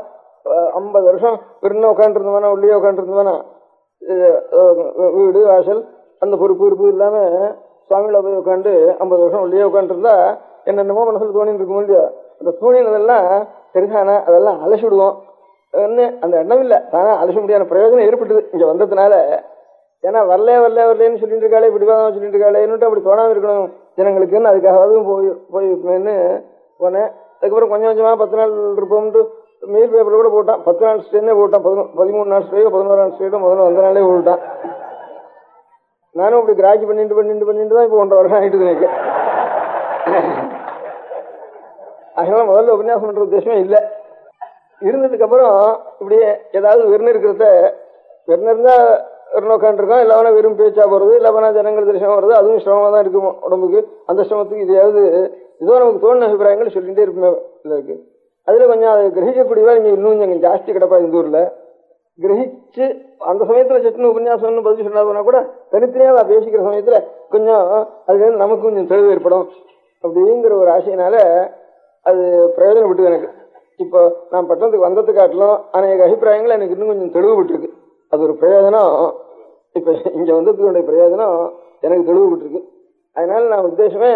50 வருஷம் பெருன்னு உட்காந்துருந்தோம்னா உள்ளே உட்காந்துருந்தோம்னா வீடு வாசல் அந்த பொறுப்பு இல்லாம சுவாமியில போய் உட்காந்து 50 வருஷம் உள்ளே உட்காந்துருந்தா என்னென்னமோ மனசுல தோணிட்டு இருக்கும் இல்லையா, அந்த தோணினதெல்லாம் சரிதானா அதெல்லாம் அலசி விடுவோம். அந்த எண்ணம் இல்லை, தானே அலச முடியாத பிரயோஜனம் ஏற்பட்டது இங்க வந்ததுனால. ஏன்னா வரலேன்னு சொல்லிட்டு இருக்காளே, பிடிவாதம் சொல்லிட்டு இருக்காளேன்னு அப்படி தோணாம இருக்கணும் ஜனங்களுக்குன்னு அதுக்காக போயின்னு போனேன். அதுக்கப்புறம் கொஞ்சம் கொஞ்சமா 10 நாள் இருப்போம்ட்டு மெயில் பேப்பர் கூட போட்டான். 10 நாள் ஸ்டேனே போட்டான், 13 நாள் ஸ்டேயோ 11 நாள் ஸ்டேயோ முதல்ல வந்த நாளே போட்டான். நானும் இப்படி கிராக்கி பண்ணிட்டு தான் இப்போ 1.5 வருஷம் ஆகிட்டு எனக்கு. அதனால முதல்ல உபன்யாசம் பண்ற உத்தேசமே இல்லை. இருந்ததுக்கு அப்புறம் இப்படியே ஏதாவது வெறும் இருக்கிறத வெறும் இருந்தா உட்காந்துருக்கோம், இல்லவனா வெறும் பேச்சா போறது, இல்லவனா ஜனங்கள் தரிசனம் வருது, அதுவும் சிரமமா தான் இருக்கும் உடம்புக்கு. அந்த சிரமத்துக்கு இதையாவது ஏதோ நமக்கு தோணுன அபிப்பிராயங்கள் சொல்லிட்டே இருக்குமே இருக்கு. அதுல கொஞ்சம் அதை கிரகிக்கக்கூடியவா நீங்க இன்னும் கொஞ்சம் ஜாஸ்தி கிடப்பா இந்த ஊர்ல கிரகிச்சு அந்த சமயத்துல சட்டுன்னு உபன்யாசம்னு பதில் சொன்னா கூட தனித்தனியா பேசிக்கிற சமயத்துல கொஞ்சம் அதுல நமக்கு கொஞ்சம் தெளிவு ஏற்படும் அப்படிங்கிற ஒரு ஆசையினால அது பிரயோஜனப்பட்டு எனக்கு இப்போ நான் பட்டணத்துக்கு வந்தது காட்டிலும் அநேக அபிப்பிராயங்கள் எனக்கு இன்னும் கொஞ்சம் தெளிவுபட்டுருக்கு. அது ஒரு பிரயோஜனம். இப்ப இங்க வந்ததுடைய பிரயோஜனம் எனக்கு தெளிவுபட்டுருக்கு. அதனால நான் உத்தேசமே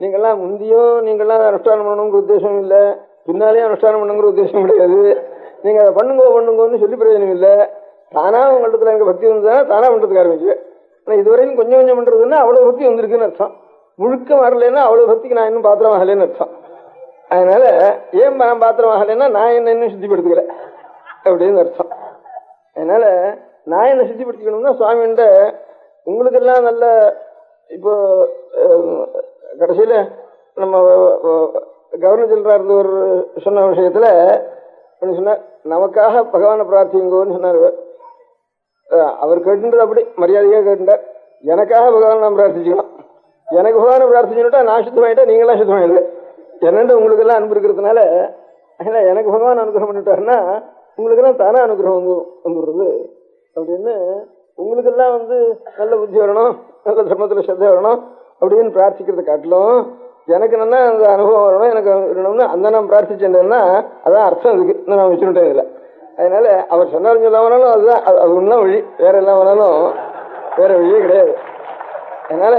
நீங்கெல்லாம் முந்தியும் நீங்கெல்லாம் அனுஷ்டானம் பண்ணணுங்கிற உத்தேசம் இல்லை, பின்னாலேயும் அனுஷ்டானம் பண்ணுங்கிற உத்தேசம் கிடையாது. நீங்க அதை பண்ணுங்கன்னு சொல்லி பிரயோஜனம் இல்லை. தானா உங்களிடத்துல எனக்கு பக்தி வந்ததுன்னா தானா பண்றதுக்கு ஆரம்பிச்சு. ஆனா இதுவரையும் கொஞ்சம் கொஞ்சம் பண்றதுன்னா அவ்வளவு பக்தி வந்திருக்குன்னு அர்த்தம். முழுக்க வரலன்னா அவ்வளவு பக்திக்கு நான் இன்னும் பாத்திரம் ஆகலன்னு அர்த்தம். அதனால ஏன் நான் பாத்திரம் ஆகலைன்னா நான் என்ன இன்னும் சுத்திப்படுத்திக்கல அப்படின்னு அர்த்தம். அதனால நான் என்ன சுத்திப்படுத்திக்கணும்னா சுவாமிகிட்ட உங்களுக்கெல்லாம் நல்ல இப்போ கடைசியில நம்ம கவர்னர் ஜெனரலா இருந்த ஒரு சொன்ன விஷயத்துல சொன்னார், நமக்காக பகவானை பிரார்த்திங்கோன்னு சொன்னார். அவர் கேட்டுன்றது அப்படி மரியாதையா கேட்டுட்டார். எனக்காக பகவான் நான் பிரார்த்திச்சுக்கணும். எனக்கு பகவானை பிரார்த்திச்சுட்டா நான் சுத்தமாயிட்டா நீங்களாம் சுத்தமாயிடுது. என்னென்று உங்களுக்கு எல்லாம் அனுப்பி இருக்கிறதுனால எனக்கு பகவான் அனுகிரகம் பண்ணிட்டாருன்னா உங்களுக்கு எல்லாம் தானே அனுகிரகம் வந்துடுறது அப்படின்னு உங்களுக்கெல்லாம் நல்ல புத்தி வரணும், நல்ல தர்மத்துல ஸ்ரத்தை வரணும் அப்படின்னு பிரார்த்திக்கிறத காட்டிலும் எனக்கு நல்லா அந்த அனுபவம் வரணும், எனக்கு வரணும்னு அந்த நான் பிரார்த்திச்சேன்னா அதான் அர்த்தம் இருக்கு. நான் வச்சுட்டேன் இதுல. அதனால அவர் சொன்னாலும் சொல்லாமனாலும் அதுதான் அது ஒன்றும் வழி, வேற எல்லாம் வேணாலும் வேற வழியே கிடையாது. அதனால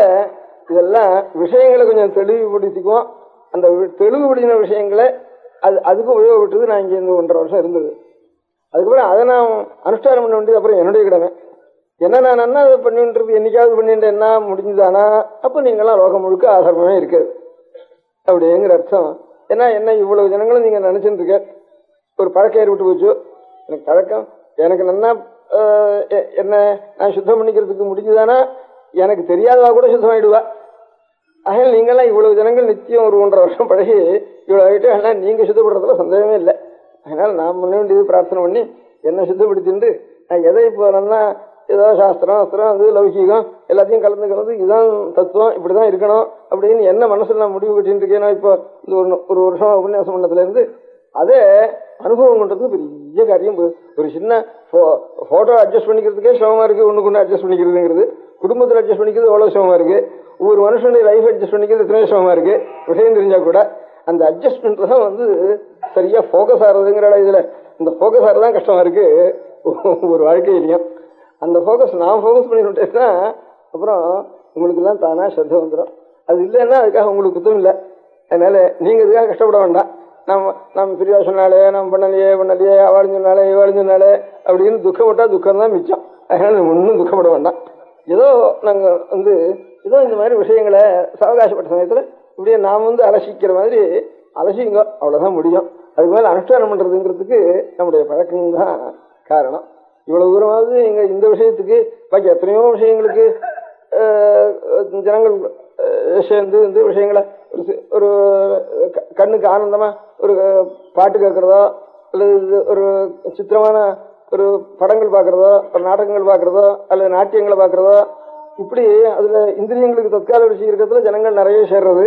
இதெல்லாம் விஷயங்களை கொஞ்சம் தெளிவுபடுத்திக்குவோம். அந்த தெளிவுபடுத்தின விஷயங்களை அதுக்கு உபயோகப்பட்டது. நான் இங்கே இருந்து 1.5 வருஷம் இருந்தது. அதுக்கப்புறம் அதை நான் அனுஷ்டானம் பண்ண வேண்டியது அப்புறம் என்னுடைய கடமை. என்ன நான் என்ன அதை பண்ணின்றது என்னைக்காவது பண்ணிட்டு என்ன முடிஞ்சுதானா அப்போ நீங்களாம் லோகம் முழுக்க ஆதாரமே இருக்காது அப்படிங்கிற அர்த்தம். ஏன்னா என்ன இவ்வளவு ஜனங்களும் நீங்க நினைச்சுட்டு இருக்க ஒரு பழக்கம் ஏற்பட்டு போச்சு. எனக்கு பழக்கம் எனக்கு நல்லா என்ன நான் சுத்தம் பண்ணிக்கிறதுக்கு முடிஞ்சுதானா எனக்கு தெரியாதவா கூட சுத்தமாயிடுவா. ஆக நீங்கெல்லாம் இவ்வளவு ஜனங்கள் நிச்சயம் ஒரு 1.5 வருஷம் பழகி இவ்வளவு ஆகிட்டு ஆனால் நீங்க சுத்தப்படுறதுல சந்தேகமே இல்லை. அதனால நான் முன்ன வேண்டியது பிரார்த்தனை பண்ணி என்னை சுத்தப்படுத்திட்டு நான் எதை இப்போ நல்லா ஏதோ சாஸ்திரம் அஸ்திரம் அது லௌகிகம் எல்லாத்தையும் கலந்துக்கிறது இதுதான் தத்துவம் இப்படிதான் இருக்கணும் அப்படின்னு என்ன மனசுல நான் முடிவு கட்டின்னு இருக்கேனோ இப்போ இந்த ஒரு வருஷம் உபன்யாசம் பண்ணதுல இருந்து அதே அனுபவம் பண்றது பெரிய காரியம். ஒரு சின்ன போட்டோ அட்ஜஸ்ட் பண்ணிக்கிறதுக்கே சிரமமா இருக்கு, ஒண்ணுக்கு ஒண்ணு அட்ஜஸ்ட் பண்ணிக்கிறதுங்கிறது. குடும்பத்தில் அட்ஜஸ்ட் பண்ணிக்கிறது எவ்வளவு சிரமமா இருக்கு, ஒவ்வொரு மனுஷனுடைய லைஃப் அட்ஜஸ்ட் பண்ணிக்கிறது எத்தனை சிரமமா இருக்கு. விஷயம் தெரிஞ்சா கூட அந்த அட்ஜஸ்ட்மெண்ட் தான் சரியா போக்கஸ் ஆறதுங்கிற இதுல இந்த போக்கஸ் ஆறதான் கஷ்டமா இருக்கு ஒரு வாழ்க்கையிலையும். அந்த போக்கஸ் நான் போக்கஸ் பண்ணிட்டேன்னா அப்புறம் உங்களுக்கு எல்லாம் தானா ஸ்ரத்த வந்துடும். அது இல்லைன்னா அதுக்காக உங்களுக்கு குத்தம் இல்லை. அதனால நீங்க இதுக்காக கஷ்டப்பட வேண்டாம். நம்ம பிரியா சொன்னாலே நம்ம பண்ணலையே அவள் சொன்னாலே அப்படின்னு துக்கப்பட்டா துக்கம் தான் மிச்சம். அதனால ஒன்றும் துக்கப்பட வேண்டாம். ஏதோ நாங்க ஏதோ இந்த மாதிரி விஷயங்களை சாவகாசப்பட்ட சமயத்துல இப்படியே நாம் அலசிக்கிற மாதிரி அலசிங்க, அவ்வளவுதான் முடியும். அதுக்கு மேல அனுஷ்டானம் பண்றதுங்கிறதுக்கு நம்முடைய பழக்கம் தான் காரணம். இவ்வளவு தூரமாவது எங்க இந்த விஷயத்துக்கு பாக்கி எத்தனையோ விஷயங்களுக்கு ஜனங்கள் சேர்ந்து இந்த விஷயங்களை ஒரு கண்ணுக்கு ஆனந்தமா ஒரு பாட்டு கேட்கறதோ அல்லது ஒரு சித்திரமான ஒரு படங்கள் பார்க்கறதோ ஒரு நாடகங்கள் பார்க்கறதோ அல்லது நாட்டியங்களை பார்க்கறதோ இப்படி அதுல இந்திரியங்களுக்கு தற்கால விஷயம் இருக்கிறதுல ஜனங்கள் நிறைய சேர்றது.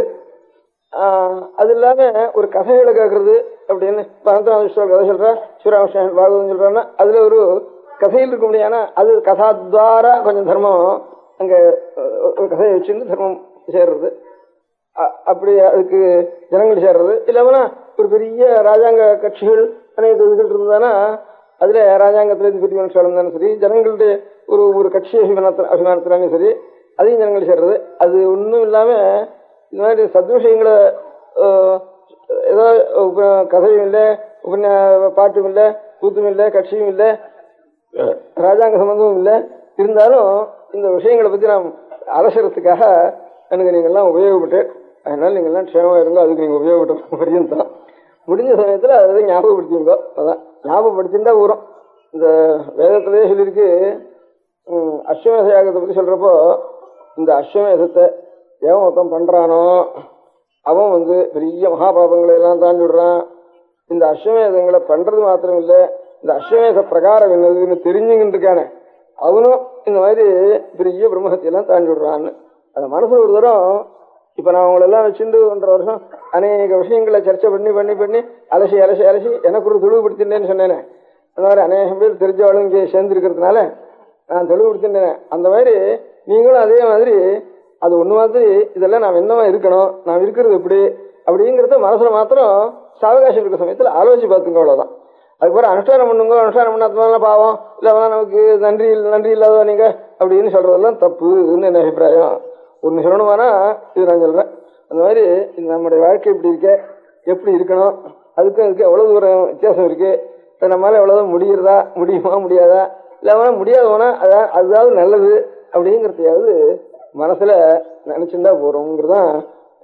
அது இல்லாம ஒரு கதைகளை கேட்கறது அப்படின்னு அனந்தநாத கதை சொல்ற, ஸ்ரீராமகிருஷ்ணன் பாகவதம் சொல்றான்னா அதுல ஒரு கதையில் இருக்க முடியாதுன்னா அது கதாத்வாரா கொஞ்சம் தர்மம் அங்க ஒரு கதையை வச்சுருந்து தர்மம் சேர்றது. அப்படி அதுக்கு ஜனங்கள் சேர்றது இல்லாமனா ஒரு பெரிய ராஜாங்க கட்சிகள் அனைத்து இதுகள் இருந்தானா அதுல ராஜாங்கத்துல இருந்து பெரிய மனுஷன் இருந்தாலும் சரி ஜனங்களுடைய ஒரு கட்சி அபிமானத்தினாலும் சரி அதையும் ஜனங்கள் சேர்றது. அது ஒன்றும் இல்லாம இந்த மாதிரி சத்விஷயங்களை ஏதோ கதையும் இல்லை, பாட்டும் இல்லை, கூத்தும் இல்லை, கட்சியும் இல்லை, ராஜாங்க சம்பந்தமும் இல்லை. இருந்தாலும் இந்த விஷயங்களை பத்தி நாம் அலசறதுக்காக எனக்கு நீங்கள்லாம் உபயோகப்பட்டு அதனால நீங்கள்லாம் க்ஷேமமா இருங்க. அதுக்கு நீங்க உபயோகப்பட்ட வரையும் தான் முடிஞ்ச சமயத்துல அதை ஞாபகப்படுத்திங்க. அதான் ஞாபகப்படுத்தின்னு தான் வரும். இந்த வேதத்திலேயே சொல்லியிருக்கு. அஸ்வமேத யாகத்தை பத்தி சொல்றப்போ இந்த அஸ்வமேதத்தை எவன் மொத்தம் பண்றானோ அவன் பெரிய மகாபாபங்களை எல்லாம் தாண்டி விடுறான். இந்த அஸ்வமேதங்களை பண்றது மாத்திரம் இல்லை, இந்த அஸ்வமேத பிரகாரம் என்னதுன்னு தெரிஞ்சுக்கிட்டு இருக்கானே அவனும் இந்த மாதிரி பெரிய பிரம்மஹத்தியெல்லாம் தாண்டி விடுறான்னு அந்த மனசு ஒரு தரம் இப்ப நான் உங்களெல்லாம் வச்சுட்டு 1.5 வருஷம் அநேக விஷயங்களை சர்ச்சை பண்ணி பண்ணி பண்ணி அலசி அலசி அலசி எனக்கு ஒரு தெளிவுபடுத்தினேன்னு சொன்னேனே. அந்த மாதிரி அநேகம் பேர் தெரிஞ்சவாளும் இங்கே சேர்ந்துருக்கிறதுனால நான் தெளிவுபடுத்தினேன். அந்த மாதிரி நீங்களும் அதே மாதிரி அது ஒண்ணு மாதிரி இதெல்லாம் நாம் என்னவா இருக்கணும், நாம் இருக்கிறது எப்படி அப்படிங்கிறத மனசுல மாத்திரம் சாவகாசம் இருக்கிற சமயத்துல ஆலோசி பார்த்துங்க. அவ்வளவுதான். அதுக்கப்புறம் அனுஷ்டானம் பண்ணுங்க. அனுஷ்டானம் பண்ணாதனால பாவம் இல்ல நமக்கு நன்றி இல்லாத நீங்க அப்படின்னு சொல்றதெல்லாம் தப்புன்னு என் அபிப்பிராயம். ஒன்னு சொல்லணுமானா இது நான் சொல்றேன். அந்த மாதிரி நம்முடைய வாழ்க்கை இப்படி இருக்க, எப்படி இருக்கணும், அதுக்கு எவ்வளவு தூரம் வித்தியாசம் இருக்கு, நம்மளால எவ்வளவு முடியுமா முடியாதா, இல்ல முடியாதவனா அதுதான் நல்லது அப்படிங்கறதையாவது மனசுல நினைச்சுட்டா போறோங்கிறதான்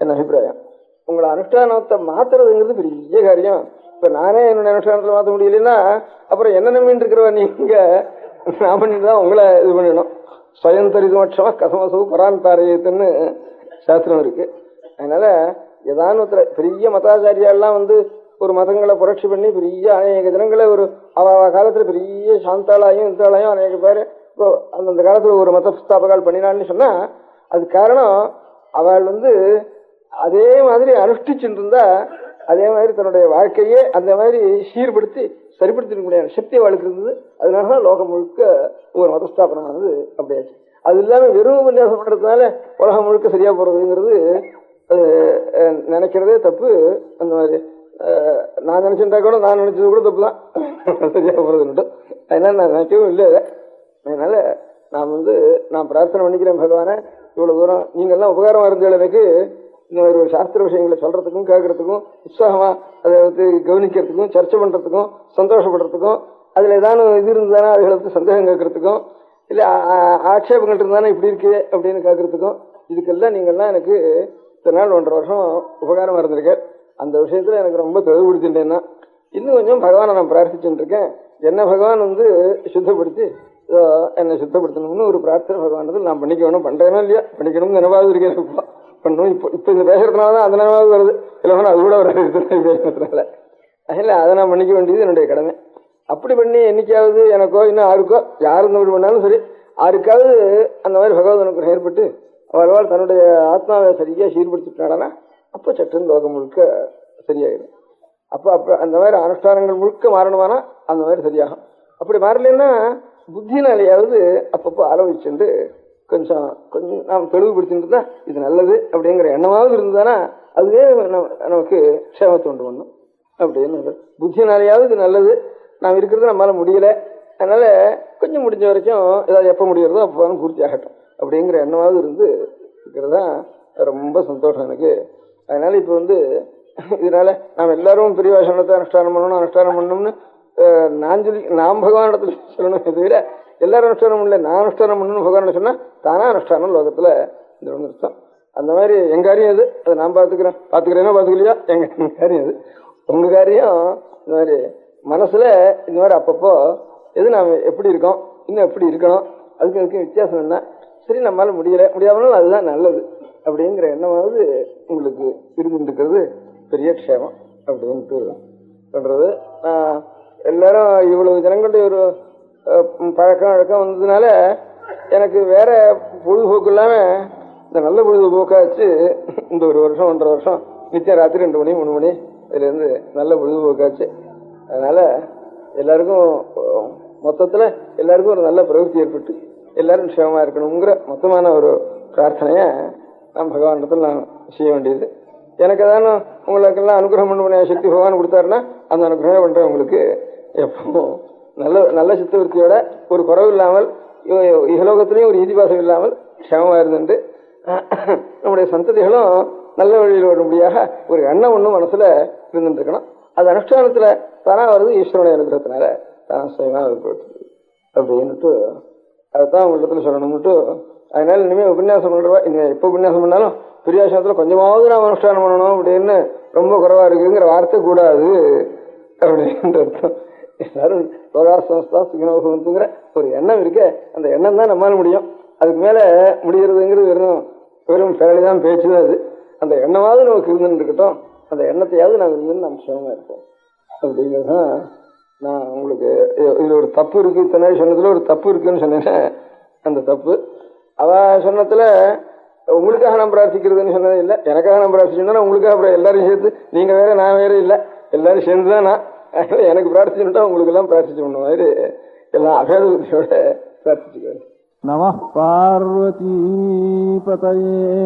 என் அபிப்பிராயம். உங்களை அனுஷ்டானத்தை மாத்துறதுங்கிறது பெரிய காரியம். இப்ப நானே என்னோட அனுஷ்டானத்துல மாற்ற முடியலன்னா அப்புறம் என்ன நம்பின்னு இருக்கிறவ நீங்க நான் பண்ணிட்டுதான் உங்களை இது பண்ணணும். ஸ்வயந்தரிதமட்சமா கசமசவு பராந்தாரியத்துன்னு சாஸ்திரம் இருக்கு. அதனால ஏதான பெரிய மதாச்சாரியாலாம் ஒரு மதங்களை புரட்சி பண்ணி பெரிய அநேக தினங்களை ஒரு காலத்துல பெரிய சாந்தாளாயும் இந்தாளையும் அநேக பேர் இப்போ அந்தந்த காலத்துல ஒரு மத ஸ்தாபகால் பண்ணினான்னு சொன்னா அது காரணம் அவள் அதே மாதிரி அனுஷ்டிச்சுட்டு இருந்தா அதே மாதிரி தன்னுடைய வாழ்க்கையே அந்த மாதிரி சீர்படுத்தி சரிப்படுத்திக்க முடியாது சக்தி அவளுக்கு இருந்தது. அதனாலதான் லோகம் முழுக்க ஒரு மதஸ்தாபனமானது அப்படியாச்சு. அது இல்லாம வெறும் உபன்யாசம் பண்றதுனால உலகம் முழுக்க சரியா போறதுங்கிறது நினைக்கிறதே தப்பு. அந்த மாதிரி நான் நினைச்சுட்டா கூட நான் நினைச்சது கூட தப்பு தான் சரியா போறதுன்னு. அதனால நான் நினைக்கவும் இல்லை. அதனால நான் பிரார்த்தனை பண்ணிக்கிறேன் பகவானை, இவ்வளவு தூரம் நீங்கள்லாம் உபகாரமா இருந்தீங்க எனக்கு இந்த மாதிரி ஒரு சாஸ்திர விஷயங்களை சொல்றதுக்கும் கேட்கறதுக்கும் உற்சாகமா அதை கவனிக்கிறதுக்கும் சர்ச்சை பண்றதுக்கும் சந்தோஷப்படுறதுக்கும் அதுல ஏதாவது இது இருந்தானே அதுகளுக்கு சந்தேகம் கேட்கறதுக்கும் இல்ல ஆட்சேபங்கள் இருந்தானே இப்படி இருக்கு அப்படின்னு கேட்கறதுக்கும் இதுக்கெல்லாம் நீங்கள்லாம் எனக்கு இத்தனை நாள் 1.5 வருஷம் உபகாரமா இருந்திருக்கேன். அந்த விஷயத்துல எனக்கு ரொம்ப தெளிவுபடுத்திட்டேன்னா இன்னும் கொஞ்சம் பகவானை நான் பிரார்த்திச்சுட்டு இருக்கேன். என்ன பகவான் சுத்தப்படுத்தி என்னை சுத்தப்படுத்தணும்னு ஒரு பிரார்த்தனை பகவானது நான் பண்ணிக்க வேணும். பண்றேனா இல்லையா, பண்ணிக்கணும்னு நினைவாது இருக்கேன். பண்ணும் இப்ப இந்த பேசுறதுனாலதான் அந்த நினைவாது வருது. இல்லைன்னா அது கூட பேசுறதுனால அதில் அதை நான் பண்ணிக்க வேண்டியது என்னுடைய கடமை. அப்படி பண்ணி என்னைக்காவது எனக்கோ இன்னும் யாருக்கோ யாரு இந்த மாதிரி பண்ணாலும் சரி யாருக்காவது அந்த மாதிரி பகவத் அனுகிரகம் ஏற்பட்டு அவள் தன்னுடைய ஆத்மாவை சரியா சீர்படுத்திட்டானா அப்ப சட்டுன்னு லோகம் முழுக்க சரியாயிடும். அப்ப அந்த மாதிரி அனுஷ்டானங்கள் முழுக்க மாறணுமானா அந்த மாதிரி சரியாகும். அப்படி மாறலன்னா புத்தினாலேயாவது அப்பப்போ ஆலோசிச்சுட்டு கொஞ்சம் நாம் தெளிவுபடுத்திட்டு இருந்தா இது நல்லது அப்படிங்கிற எண்ணமாவது இருந்ததுன்னா அதுவே நமக்கு க்ஷேமத்தை உண்டு பண்ணும் அப்படின்னு. புத்தினாலேயாவது இது நல்லது, நாம் இருக்கிறது நம்மளால முடியல, அதனால கொஞ்சம் முடிஞ்ச வரைக்கும் ஏதாவது எப்ப முடியறதோ அப்போ பூர்த்தி ஆகட்டும் அப்படிங்கிற எண்ணமாவது இருந்து இருக்கிறதா ரொம்ப சந்தோஷம் எனக்கு. அதனால இப்ப இதனால நாம் எல்லாரும் பெரிய சொன்னத்தை அனுஷ்டானம் பண்ணணும்னு நாம் பகவான் இடத்துல சொல்லணும். தவிர எல்லாரும் அனுஷ்டானம் இல்லை, நான் அனுஷ்டானம் பண்ணணும்னு பகவான் சொன்னா தானா அனுஷ்டானம் லோகத்துல இந்த அர்த்தம். அந்த மாதிரி எங்க காரியம் அது நான் பாத்துக்கிறேன்னா பாத்துக்கலையா எங்க காரியம் அது. உங்க காரியம் இந்த மாதிரி மனசுல இந்த மாதிரி அப்பப்போ எது நாம எப்படி இருக்கோம் இன்னும் எப்படி இருக்கணும் அதுக்கு வித்தியாசம் என்ன, சரி நம்மளால முடியாமலும் அதுதான் நல்லது அப்படிங்கிற எண்ணமாவது உங்களுக்கு இருந்துட்டு இருக்கிறது பெரிய க்ஷேமம் அப்படின்ட்டு பண்றது. எல்லாரும் இவ்வளவு ஜனங்களுடைய ஒரு பழக்கம் வழக்கம் வந்ததுனால எனக்கு வேற பொழுதுபோக்கு இல்லாம இந்த நல்ல பொழுதுபோக்காச்சு இந்த 1 வருஷம் 1.5 வருஷம் நிச்சயம் ராத்திரி 2 மணி 3 மணி இதுல இருந்து நல்ல பொழுதுபோக்காச்சு. அதனால எல்லாருக்கும் மொத்தத்துல எல்லாருக்கும் ஒரு நல்ல பிரவೃತ್ತಿ ஏற்பட்டு எல்லாரும் க்ஷேமமா இருக்கணுங்கிற மொத்தமான ஒரு பிரார்த்தனைய நான் பகவானிடத்தில் நான் செய்ய வேண்டியது. எனக்கு ஏதானு உங்களுக்கெல்லாம் அனுகிரகம் பண்ண சக்தி பகவான் கொடுத்தாருன்னா அந்த அனுகிரகம் பண்றேன். உங்களுக்கு எப்பவும் நல்ல சித்தவருத்தியோட ஒரு குறவு இல்லாமல் இகலோகத்திலையும் ஒரு ஈதிபாசம் இல்லாமல் க்ஷேமமா இருந்துட்டு நம்முடைய சந்ததிகளும் நல்ல வழியில் வரும்படியாக ஒரு எண்ணம் ஒன்றும் மனசுல இருந்துட்டு இருக்கணும். அது அனுஷ்டானத்துல தானா வருது ஈஸ்வரனுடைய அனுகிரகத்தினால தானா சுயமா அப்படின்னுட்டு அதுதான் உங்களிடத்துல சொல்லணும்னுட்டு. அதனால இனிமே உபன்யாசம் பண்றவா இங்க எப்ப உபன்யாசம் பண்ணாலும் பிரியாசனத்துல கொஞ்சமாவது நாம் அனுஷ்டானம் பண்ணணும் அப்படின்னு ரொம்ப குறைவா இருக்குங்கிற வார்த்தை கூடாது அப்படின்ற அர்த்தம். எல்லாரும் யோகாசனஸ்தா சுகினோகத்துங்கிற ஒரு எண்ணம் இருக்கு. அந்த எண்ணம் தான் நம்மளால முடியும். அதுக்கு மேல முடிகிறதுங்கிறது வெறும் பேரழிதான் பேச்சுதான். அது அந்த எண்ணமாவது நமக்கு இருந்துன்னு இருக்கட்டும். அந்த எண்ணத்தையாவது நாங்கள் இருந்து நம்ம சிரமமா இருப்போம் அப்படிங்கிறதான். நான் உங்களுக்கு இதுல ஒரு தப்பு இருக்கு, இத்தனை சொன்னதுல ஒரு தப்பு இருக்குன்னு சொன்னேன். அந்த தப்பு அவ சொன்னதுல உங்களுக்காக நான் பிரார்த்திக்கிறதுன்னு சொன்னது இல்லை, எனக்காக நான் பிரார்த்திச்சோன்னா உங்களுக்காக அப்புறம் எல்லாரும் சேர்த்து, நீங்க வேற நான் வேற இல்லை, எல்லாரும் சேர்ந்துதான் நான். எனக்கு பிரார்த்திச்சுட்டா உங்களுக்கு எல்லாம் பிரார்த்திச்சு பண்ண மாதிரி எல்லாம் அபேத புத்தியோட பிரார்த்திச்சுக்குவேன். நம பார்வதி பதயே.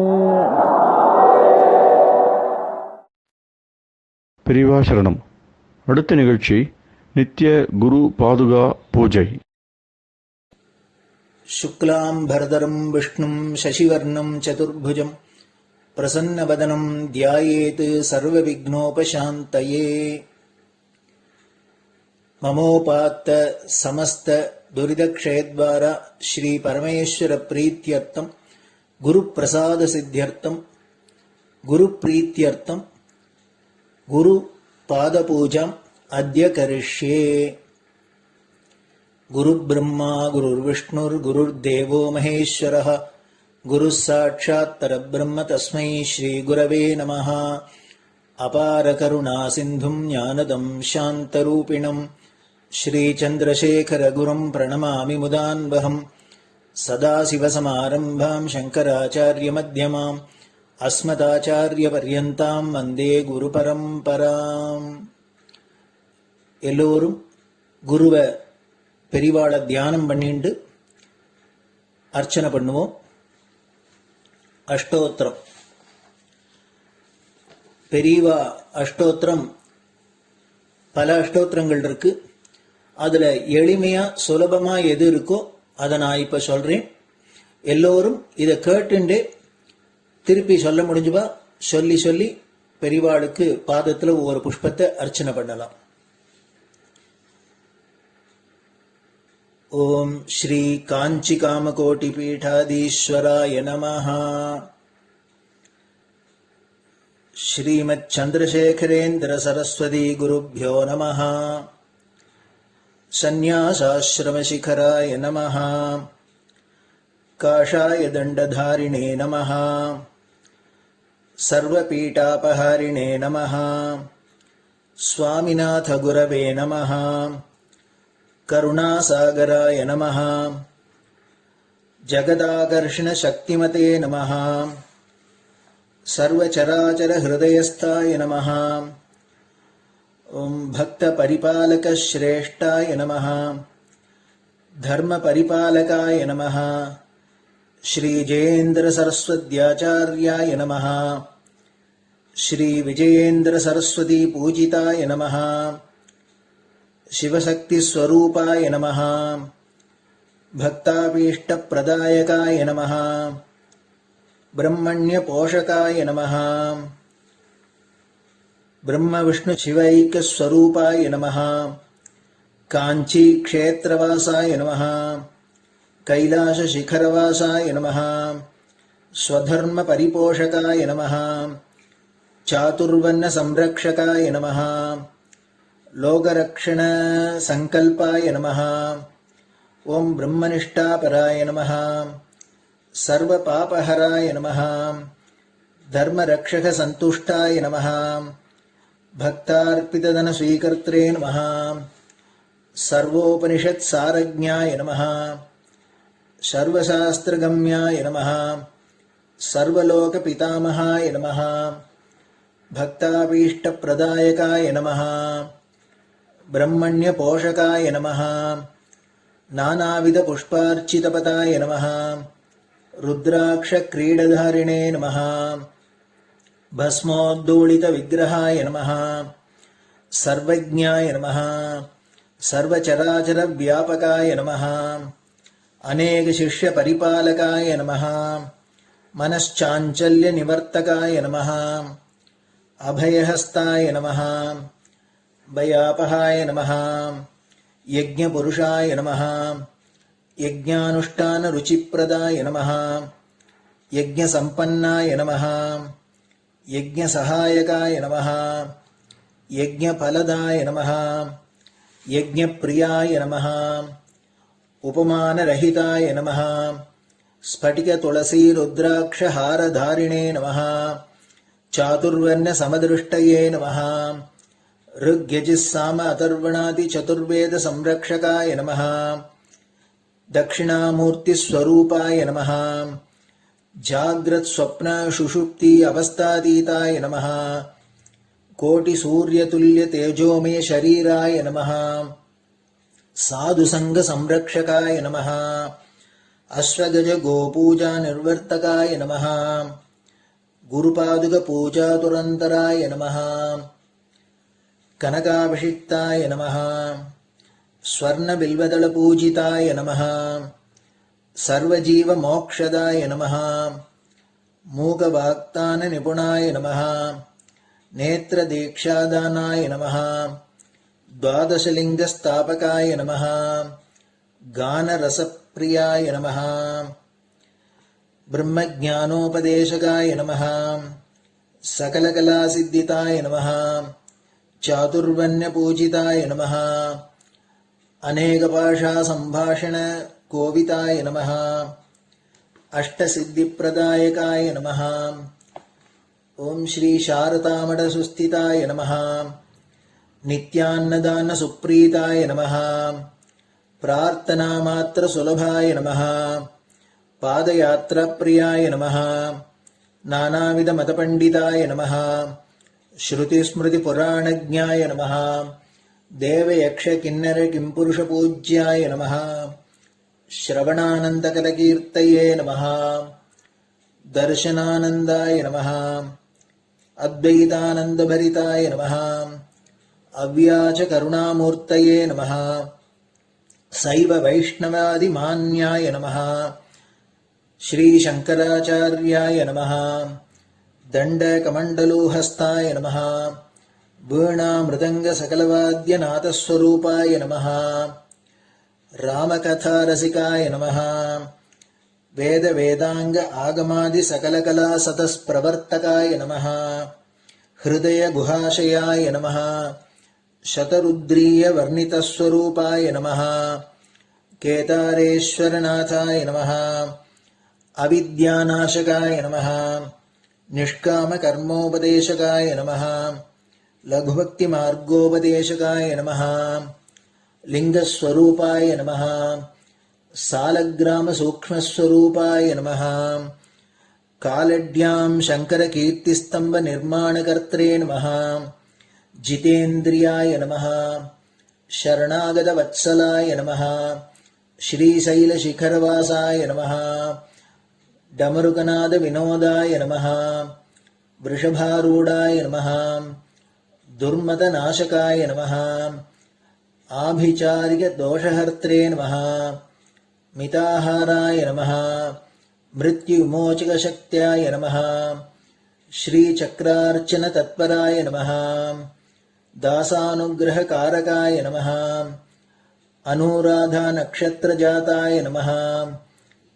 பெரியவா சரணம். அடுத்த நிகழ்ச்சி நித்திய குரு பாதுகா பூஜை. शुक्लां भरदरं विष्णुं शशिवर्णं चतुर्भुजं प्रसन्नवदनं ध्यायेत् सर्वविघ्नोपशान्तये. ममोपात्त समस्त दुरितक्षयद्वारा श्री परमेश्वर प्रीत्यर्थं गुरुप्रसाद सिद्ध्यर्थं गुरुप्रीत्यर्थं गुरुपादपूजाम् अद्य करिष्ये. गुरुर्ब्रह्मा गुरुर्विष्णुर्गुरुर्देवो महेश्वरः गुरुः साक्षात् परब्रह्म तस्मै श्रीगुरवे नमः. अपारकरुणासिन्धुं ज्ञानदं शान्तरूपिणं श्रीचन्द्रशेखरगुरुं प्रणमामि मुदान्वहम्. सदाशिवसमारम्भां शङ्कराचार्यमध्यमाम् अस्मदाचार्यपर्यन्तां वन्दे गुरुपरम्पराम्. எல்லோரும் குருவை பெரிவாளை தியானம் பண்ணிண்டு அர்ச்சனை பண்ணுவோம். அஷ்டோத்திரம். பெரியவா அஷ்டோத்திரம் பல அஷ்டோத்திரங்கள் இருக்கு. அதுல எளிமையா சுலபமா எது இருக்கோ அதை நான் இப்ப சொல்றேன். எல்லோரும் இதை கேட்டுண்டே திருப்பி சொல்ல முடிஞ்சுபா சொல்லி சொல்லி பெரிவாளுக்கு பாதத்துல ஒவ்வொரு புஷ்பத்தை அர்ச்சனை பண்ணலாம். ओम श्री कांची कामकोटि पीठाधीश्वराय नमः. श्रीमत् चंद्रशेखरेन्द्र सरस्वती गुरुभ्यो नमः. संन्यासाश्रम शिखराय नमः. काषाय दंडधारिणे नमः. सर्वपीठापहारिणे नमः. स्वामिनाथ गुरवे नमः. करुणासागराय नमः. जगदाकर्षण शक्तिमते नमः. सर्वचराचर हृदयस्थाय नमः. ओम भक्त परिपालक श्रेष्ठाय नमः. धर्म परिपालकाय नमः. श्री जयेन्द्र सरस्वत्याचार्याय नमः. श्री विजयेन्द्र सरस्वती पूजिताय नमः. शिवशक्ति स्वरूपाय नमः. भक्ताभीष्ट प्रदायकाय नमः. ब्रह्मण्य पोषकाय नमः. ब्रह्म विष्णु शिवैक्य स्वरूपाय नमः. कांची क्षेत्रवासाय नमः. कैलाश शिखरवासाय नमः. स्वधर्म परिपोषकाय नमः. चातुर्वर्ण संरक्षकाय नमः. लोकरक्षण संकल्पाय नमः. ओम ब्रह्मनिष्ठापराय नमः. सर्वपापहराय नमः. धर्मरक्षक संतुष्टाय नमः. भक्तार्पितधन स्वीकर्त्रे नमः. सर्वोपनिषत् सारज्ञाय नमः. सर्वशास्त्रगम्याय नमः. सर्वलोक पितामहाय नमः. भक्ताभीष्ट प्रदायकाय नमः. ब्रह्मण्य पोषकाय नमः. नानाविध पुष्पार्चितपताय नमः. रुद्राक्ष क्रीडधारिणे नमः. भस्मोद्धूलित विग्रहाय नमः. सर्वज्ञाय नमः. सर्वचराचर व्यापकाय नमः. अनेक शिष्य परिपालकाय नमः. मनश्चाञ्चल्य निवर्तकाय नमः. अभयहस्ताय नमः. भयापहाय नमः. यज्ञपुरुषाय नमः. यज्ञानुष्ठान रुचिप्रदाय नमः. यज्ञसम्पन्नाय नमः. यज्ञसहायकाय नमः. यज्ञफलदाय नमः. यज्ञप्रियाय नमः. उपमानरहिताय नमः. स्फटिक तुलसी रुद्राक्ष हारधारिणे नमः. चातुर्वर्ण समदृष्टये नमः. ऋग्यजुस्साम अथर्वणादि चतुर्वेद संरक्षकाय नमः. दक्षिणामूर्ति स्वरूपाय नमः. जाग्रत् स्वप्न सुषुप्ति अवस्थातीताय नमः कोटि सूर्यतुल्य तेजोमय शरीराय नमः साधु संग संरक्षकाय नमः अश्वगज गोपूजा निर्वर्तकाय नमः गुरुपादुक पूजा तुरंतराय नमः कनकाभिषिक्ताय नमः स्वर्ण बिल्वदल पूजिताय नमः सर्वजीव मोक्षदाय नमः मूक वाक्तान निपुणाय नमः नेत्र दीक्षादानाय नमः द्वादशलिंग स्थापकाय नमः गान रसप्रियाय नमः ब्रह्मज्ञानोपदेशकाय नमः सकलकलासिद्धिताय नमः चातुर्वण्य पूजिताय नमः अनेकभाषा संभाषण कोविताय नमः अष्टसिद्धिप्रदायकाय नमः ओम श्री शारदामठ सुस्थिताय नमः नित्यान्नदान सुप्रीताय नमः प्रार्थना मात्र सुलभाय नमः पादयात्रा प्रियाय नमः नानाविध मतपंडिताय नमः श्रुति स्मृति पुराणज्ञाय नमः देव यक्ष किन्नर किंपुरुष पूज्याय नमः श्रवणानंदकलकीर्तये नमः दर्शनानंदाय नमः अद्वैतानंदभरिताय नमः अव्याच करुणामूर्तये नमः शैव वैष्णवादिमान्याय नमः श्री शंकराचार्याय नमः दंडकमंडलोहस्ताय नमः वीणा मृदंग सकलवाद्यनाथस्वरूपाय नमः रामकथा रसिकाय नमः वेद वेदांग आगमादि सकलकला सतस्प्रवर्तकाय नमः हृदय गुहाशयाय नमः शतरुद्रीय वर्णितस्वरूपाय नमः केदारेश्वरनाथाय नमः अविद्यानाशकाय नमः निष्कामकर्मोपदेशकाय नमः लघुभक्तिमार्गोपदेशकाय नमः लिंगस्वरूपाय नमः सालग्राम सूक्ष्मस्वरूपाय नमः कालड्यां शंकरकीर्तिस्तंभ निर्माणकर्त्रे नमः जितेन्द्रियाय नमः शरणागत वत्सलाय नमः श्रीशैलशिखरवासाय नमः डमरुकनाद विनोदाय नमः वृषभारूढाय नमः दुर्मदनाशकाय नमः आभिचारिक दोषहर्त्रे नमः मिताहाराय नमः मृत्युविमोचकशक्त्याय नमः श्रीचक्रार्चन तत्पराय नमः दासानुग्रहकारकाय नमः अनुराधा नक्षत्रजाताय नमः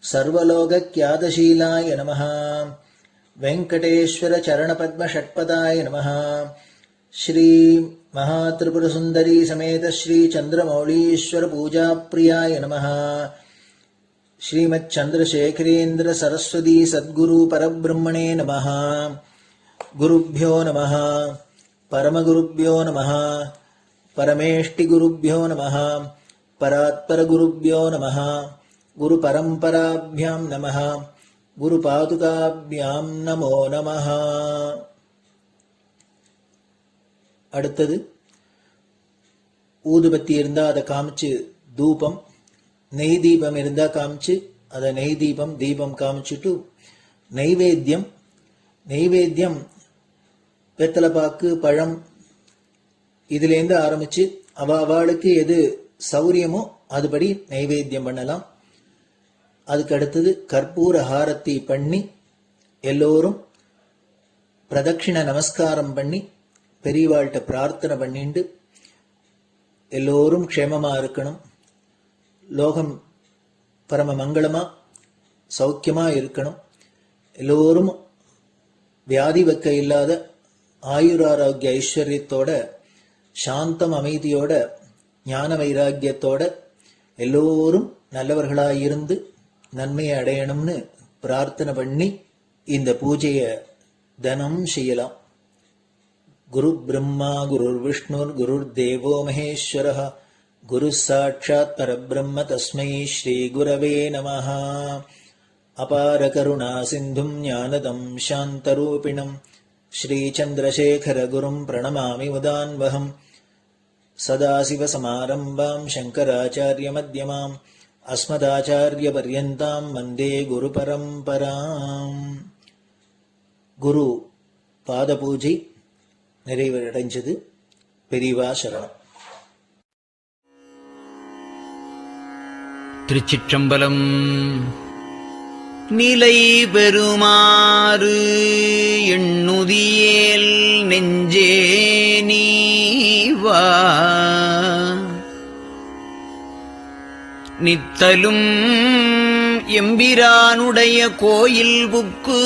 सर्वलोकख्यातशीलाय नमः वेंकटेश्वर चरणपद्म षट्पदाय नमः श्री महात्रिपुर सुंदरी समेत श्री चंद्रमौलीश्वर पूजा प्रियाय नमः श्रीमच्चंद्रशेखरेन्द्र सरस्वती सद्गुरु परब्रह्मणे नमः गुरुभ्यो नमः परमगुरुभ्यो नमः परमेष्टिगुरुभ्यो नमः परात्परगुरुभ्यो नमः गुरुपरंपराभ्यां नमः गुरुपादुकाभ्यां नमो नमः. அடுத்தது ஊதுபத்தி இருந்தா அதை காமிச்சு தூபம், நெய் தீபம் இருந்தா காமிச்சு அதை நெய் தீபம் தீபம் காமிச்சுட்டு நைவேத்தியம் வெத்தலைப்பாக்கு பழம் இதுலேருந்து ஆரம்பிச்சு அவளுக்கு எது சௌரியமோ அதுபடி நைவேத்தியம் பண்ணலாம். அதுக்கு அடுத்தது கற்பூர ஹாரத்தி பண்ணி எல்லோரும் பிரதட்சிண நமஸ்காரம் பண்ணி பெரியவாள்கிட்ட பிரார்த்தனை பண்ணிண்டு எல்லோரும் க்ஷேமமா இருக்கணும், லோகம் பரம மங்களமா சௌக்கியமா இருக்கணும், எல்லோரும் வியாதி வெக்க இல்லாத ஆயுராரோக்கிய ஐஸ்வர்யத்தோட சாந்தம் அமைதியோட ஞான வைராக்கியத்தோட எல்லோரும் நல்லவர்களாயிருந்து நன்மையை அடையணும்னு பிரார்த்தனை பண்ணி இந்த பூஜையை தினம் செய்யலாம். குரு பிரம்மா குருர் விஷ்ணுர் குருர் தேவோ மகேஸ்வரः குரு சாட்சாத் பரபிரம்ம தஸ்மை ஸ்ரீ குரவே நமः. அபார கருணா சிந்தும் ஞானதம் சாந்தரூபிணம் ஸ்ரீச்சந்திரசேகரகுரும் பிரணமாமி முதான்வகம் சதாசிவசமாரம்பாம் சங்கராச்சார்யமத்யமாம் அஸ்மதாச்சார்யபர்யந்தாம் வந்தே குருபரம்பராம். குரு பாத பூஜை நிறைவடைஞ்சது. பெரியவா சரணம். திருச்சிற்றம்பலம். நிலை பெறுமாறு எண்ணுதியேல் நெஞ்சே நீவா, நித்தலும் எம்பிரானுடைய கோயில் புக்கு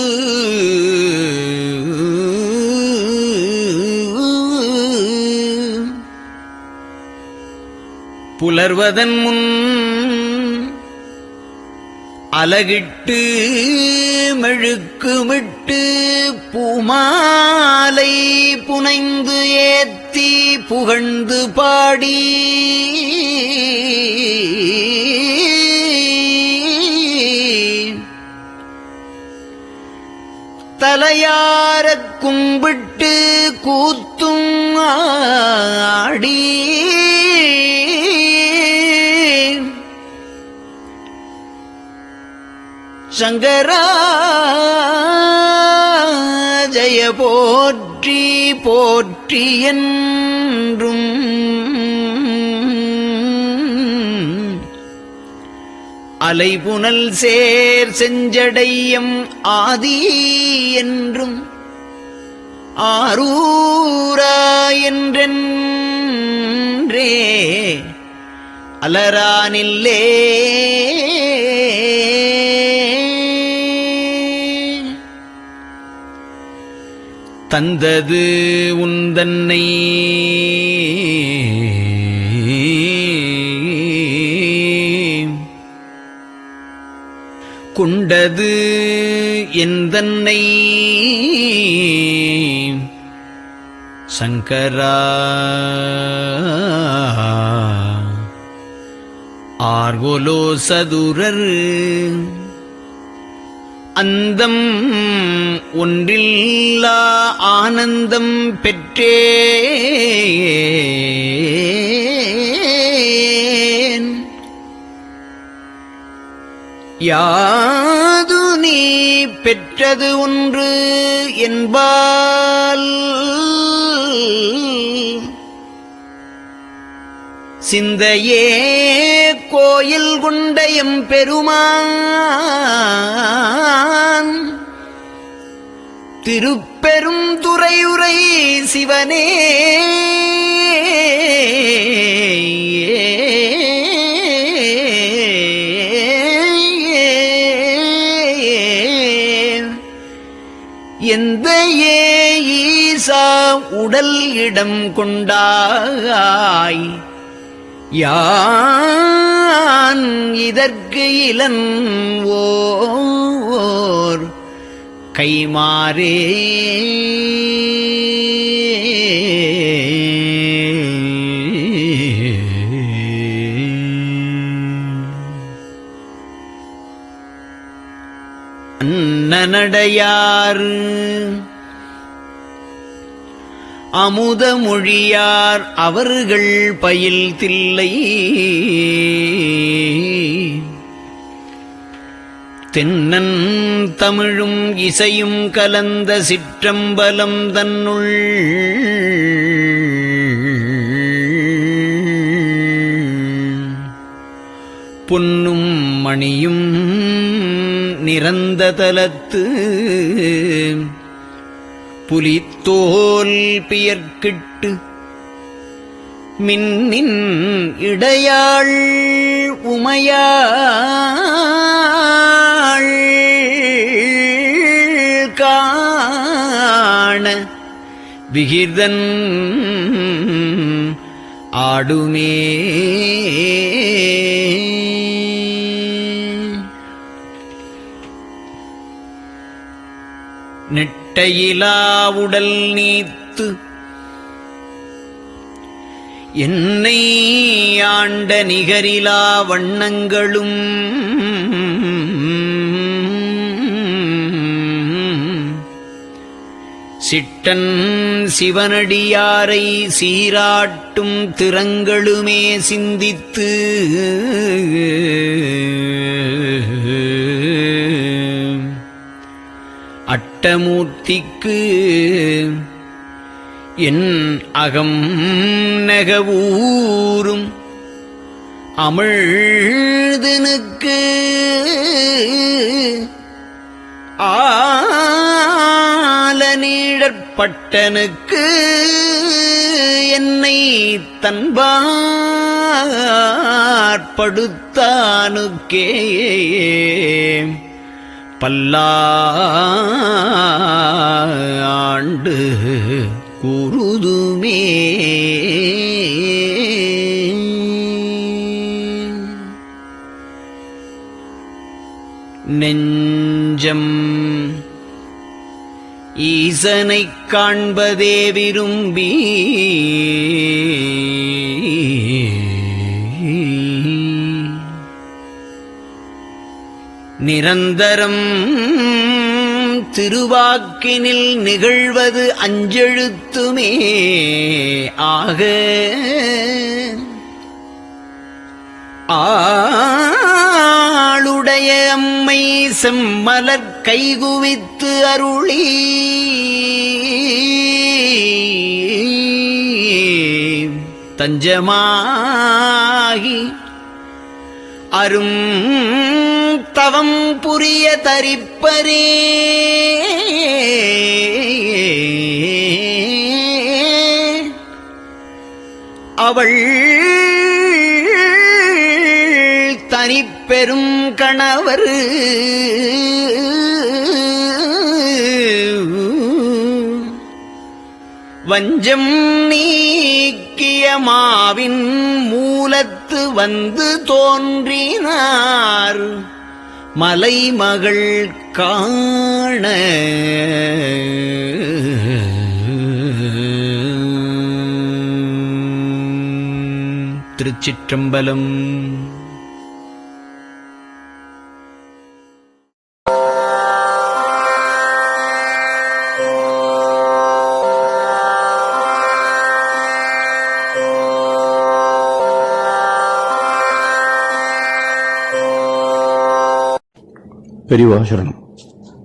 புலர்வதன் முன் அலகிட்டு மெழுக்குமிட்டு பூமாலை புனைந்து ஏத்தி புகழ்ந்து பாடி தலையாரக் கும்பிட்டு கூத்தும் ஆடி சங்கரா ஜய போற்றி போற்றி என்றும் அலைபுனல் சேர் செஞ்சடையம் ஆதி என்றும் ஆரூரா என்றென்றே அலரானில்லே தந்தது உந்தன்னை கொண்டது எந்தன்னை சங்கரா ஆர்கோலோ சதுரர் அந்தம் ஒன்றில்லா ஆனந்தம் பெற்றேன். யாது நீ பெற்றது ஒன்று என்பால் சிந்தையே கோயில் கொண்ட எம்பெருமான் திருப்பெரும் துறையுரை சிவனே எந்த ஈசா உடல் இடம் கொண்டாய் யான் இதற்கு இலன் ஓர் கைமாறே அன்னநடையார் அமுத மொழியார் அவர்கள் பயில் தில்லை தென்னன் தமிழும் இசையும் கலந்த சிற்றம்பலம் தன்னுள் பொன்னும் மணியும் நிறந்த தலத்து புலித்தோல் பியர்க்கிட்டு மின்னின் இடையாள் உமையாள் காண விகிர்தன் ஆடுமே. நெட்டையிலா உடல் நீத்து என்னை ஆண்ட நிகரிலா வண்ணங்களும் சிட்டன் சிவனடியாரை சீராட்டும் திறங்களுமே சிந்தித்து அட்டமூர்த்திக்கு என் அகம் நெகவூரும் அமிழ்தனுக்கு ஆலநீழற்பட்டனுக்கு என்னை தன்பாற்படுத்தானுக்கே பல்லாண்டு கூறுதுமே. நெஞ்சம் ஈசனைக் காண்பதே விரும்பி நிரந்தரம் திருவாக்கினில் நிகழ்வது அஞ்செழுத்துமே ஆக ஆளுடைய அம்மை செம்மலர் கைகுவித்து அருளி தஞ்சமாகி அரும் தவம் புரிய தரிப்பரே அவள் தனிப்பெரும் கணவர் வஞ்சம் நீக்கிய மாவின் மூலத்து வந்து தோன்றினார் மலைமகள் காண திருச்சிற்றம்பலம். பெரியவா சரணம்.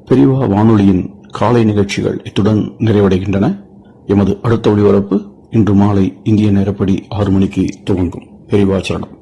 பெரியவா வானொலியின் காலை நிகழ்ச்சிகள் இத்துடன் நிறைவடைகின்றன. எமது அடுத்த ஒளிபரப்பு இன்று மாலை இந்திய நேரப்படி 6 மணிக்கு துவங்கும். பெரியவா சரணம்.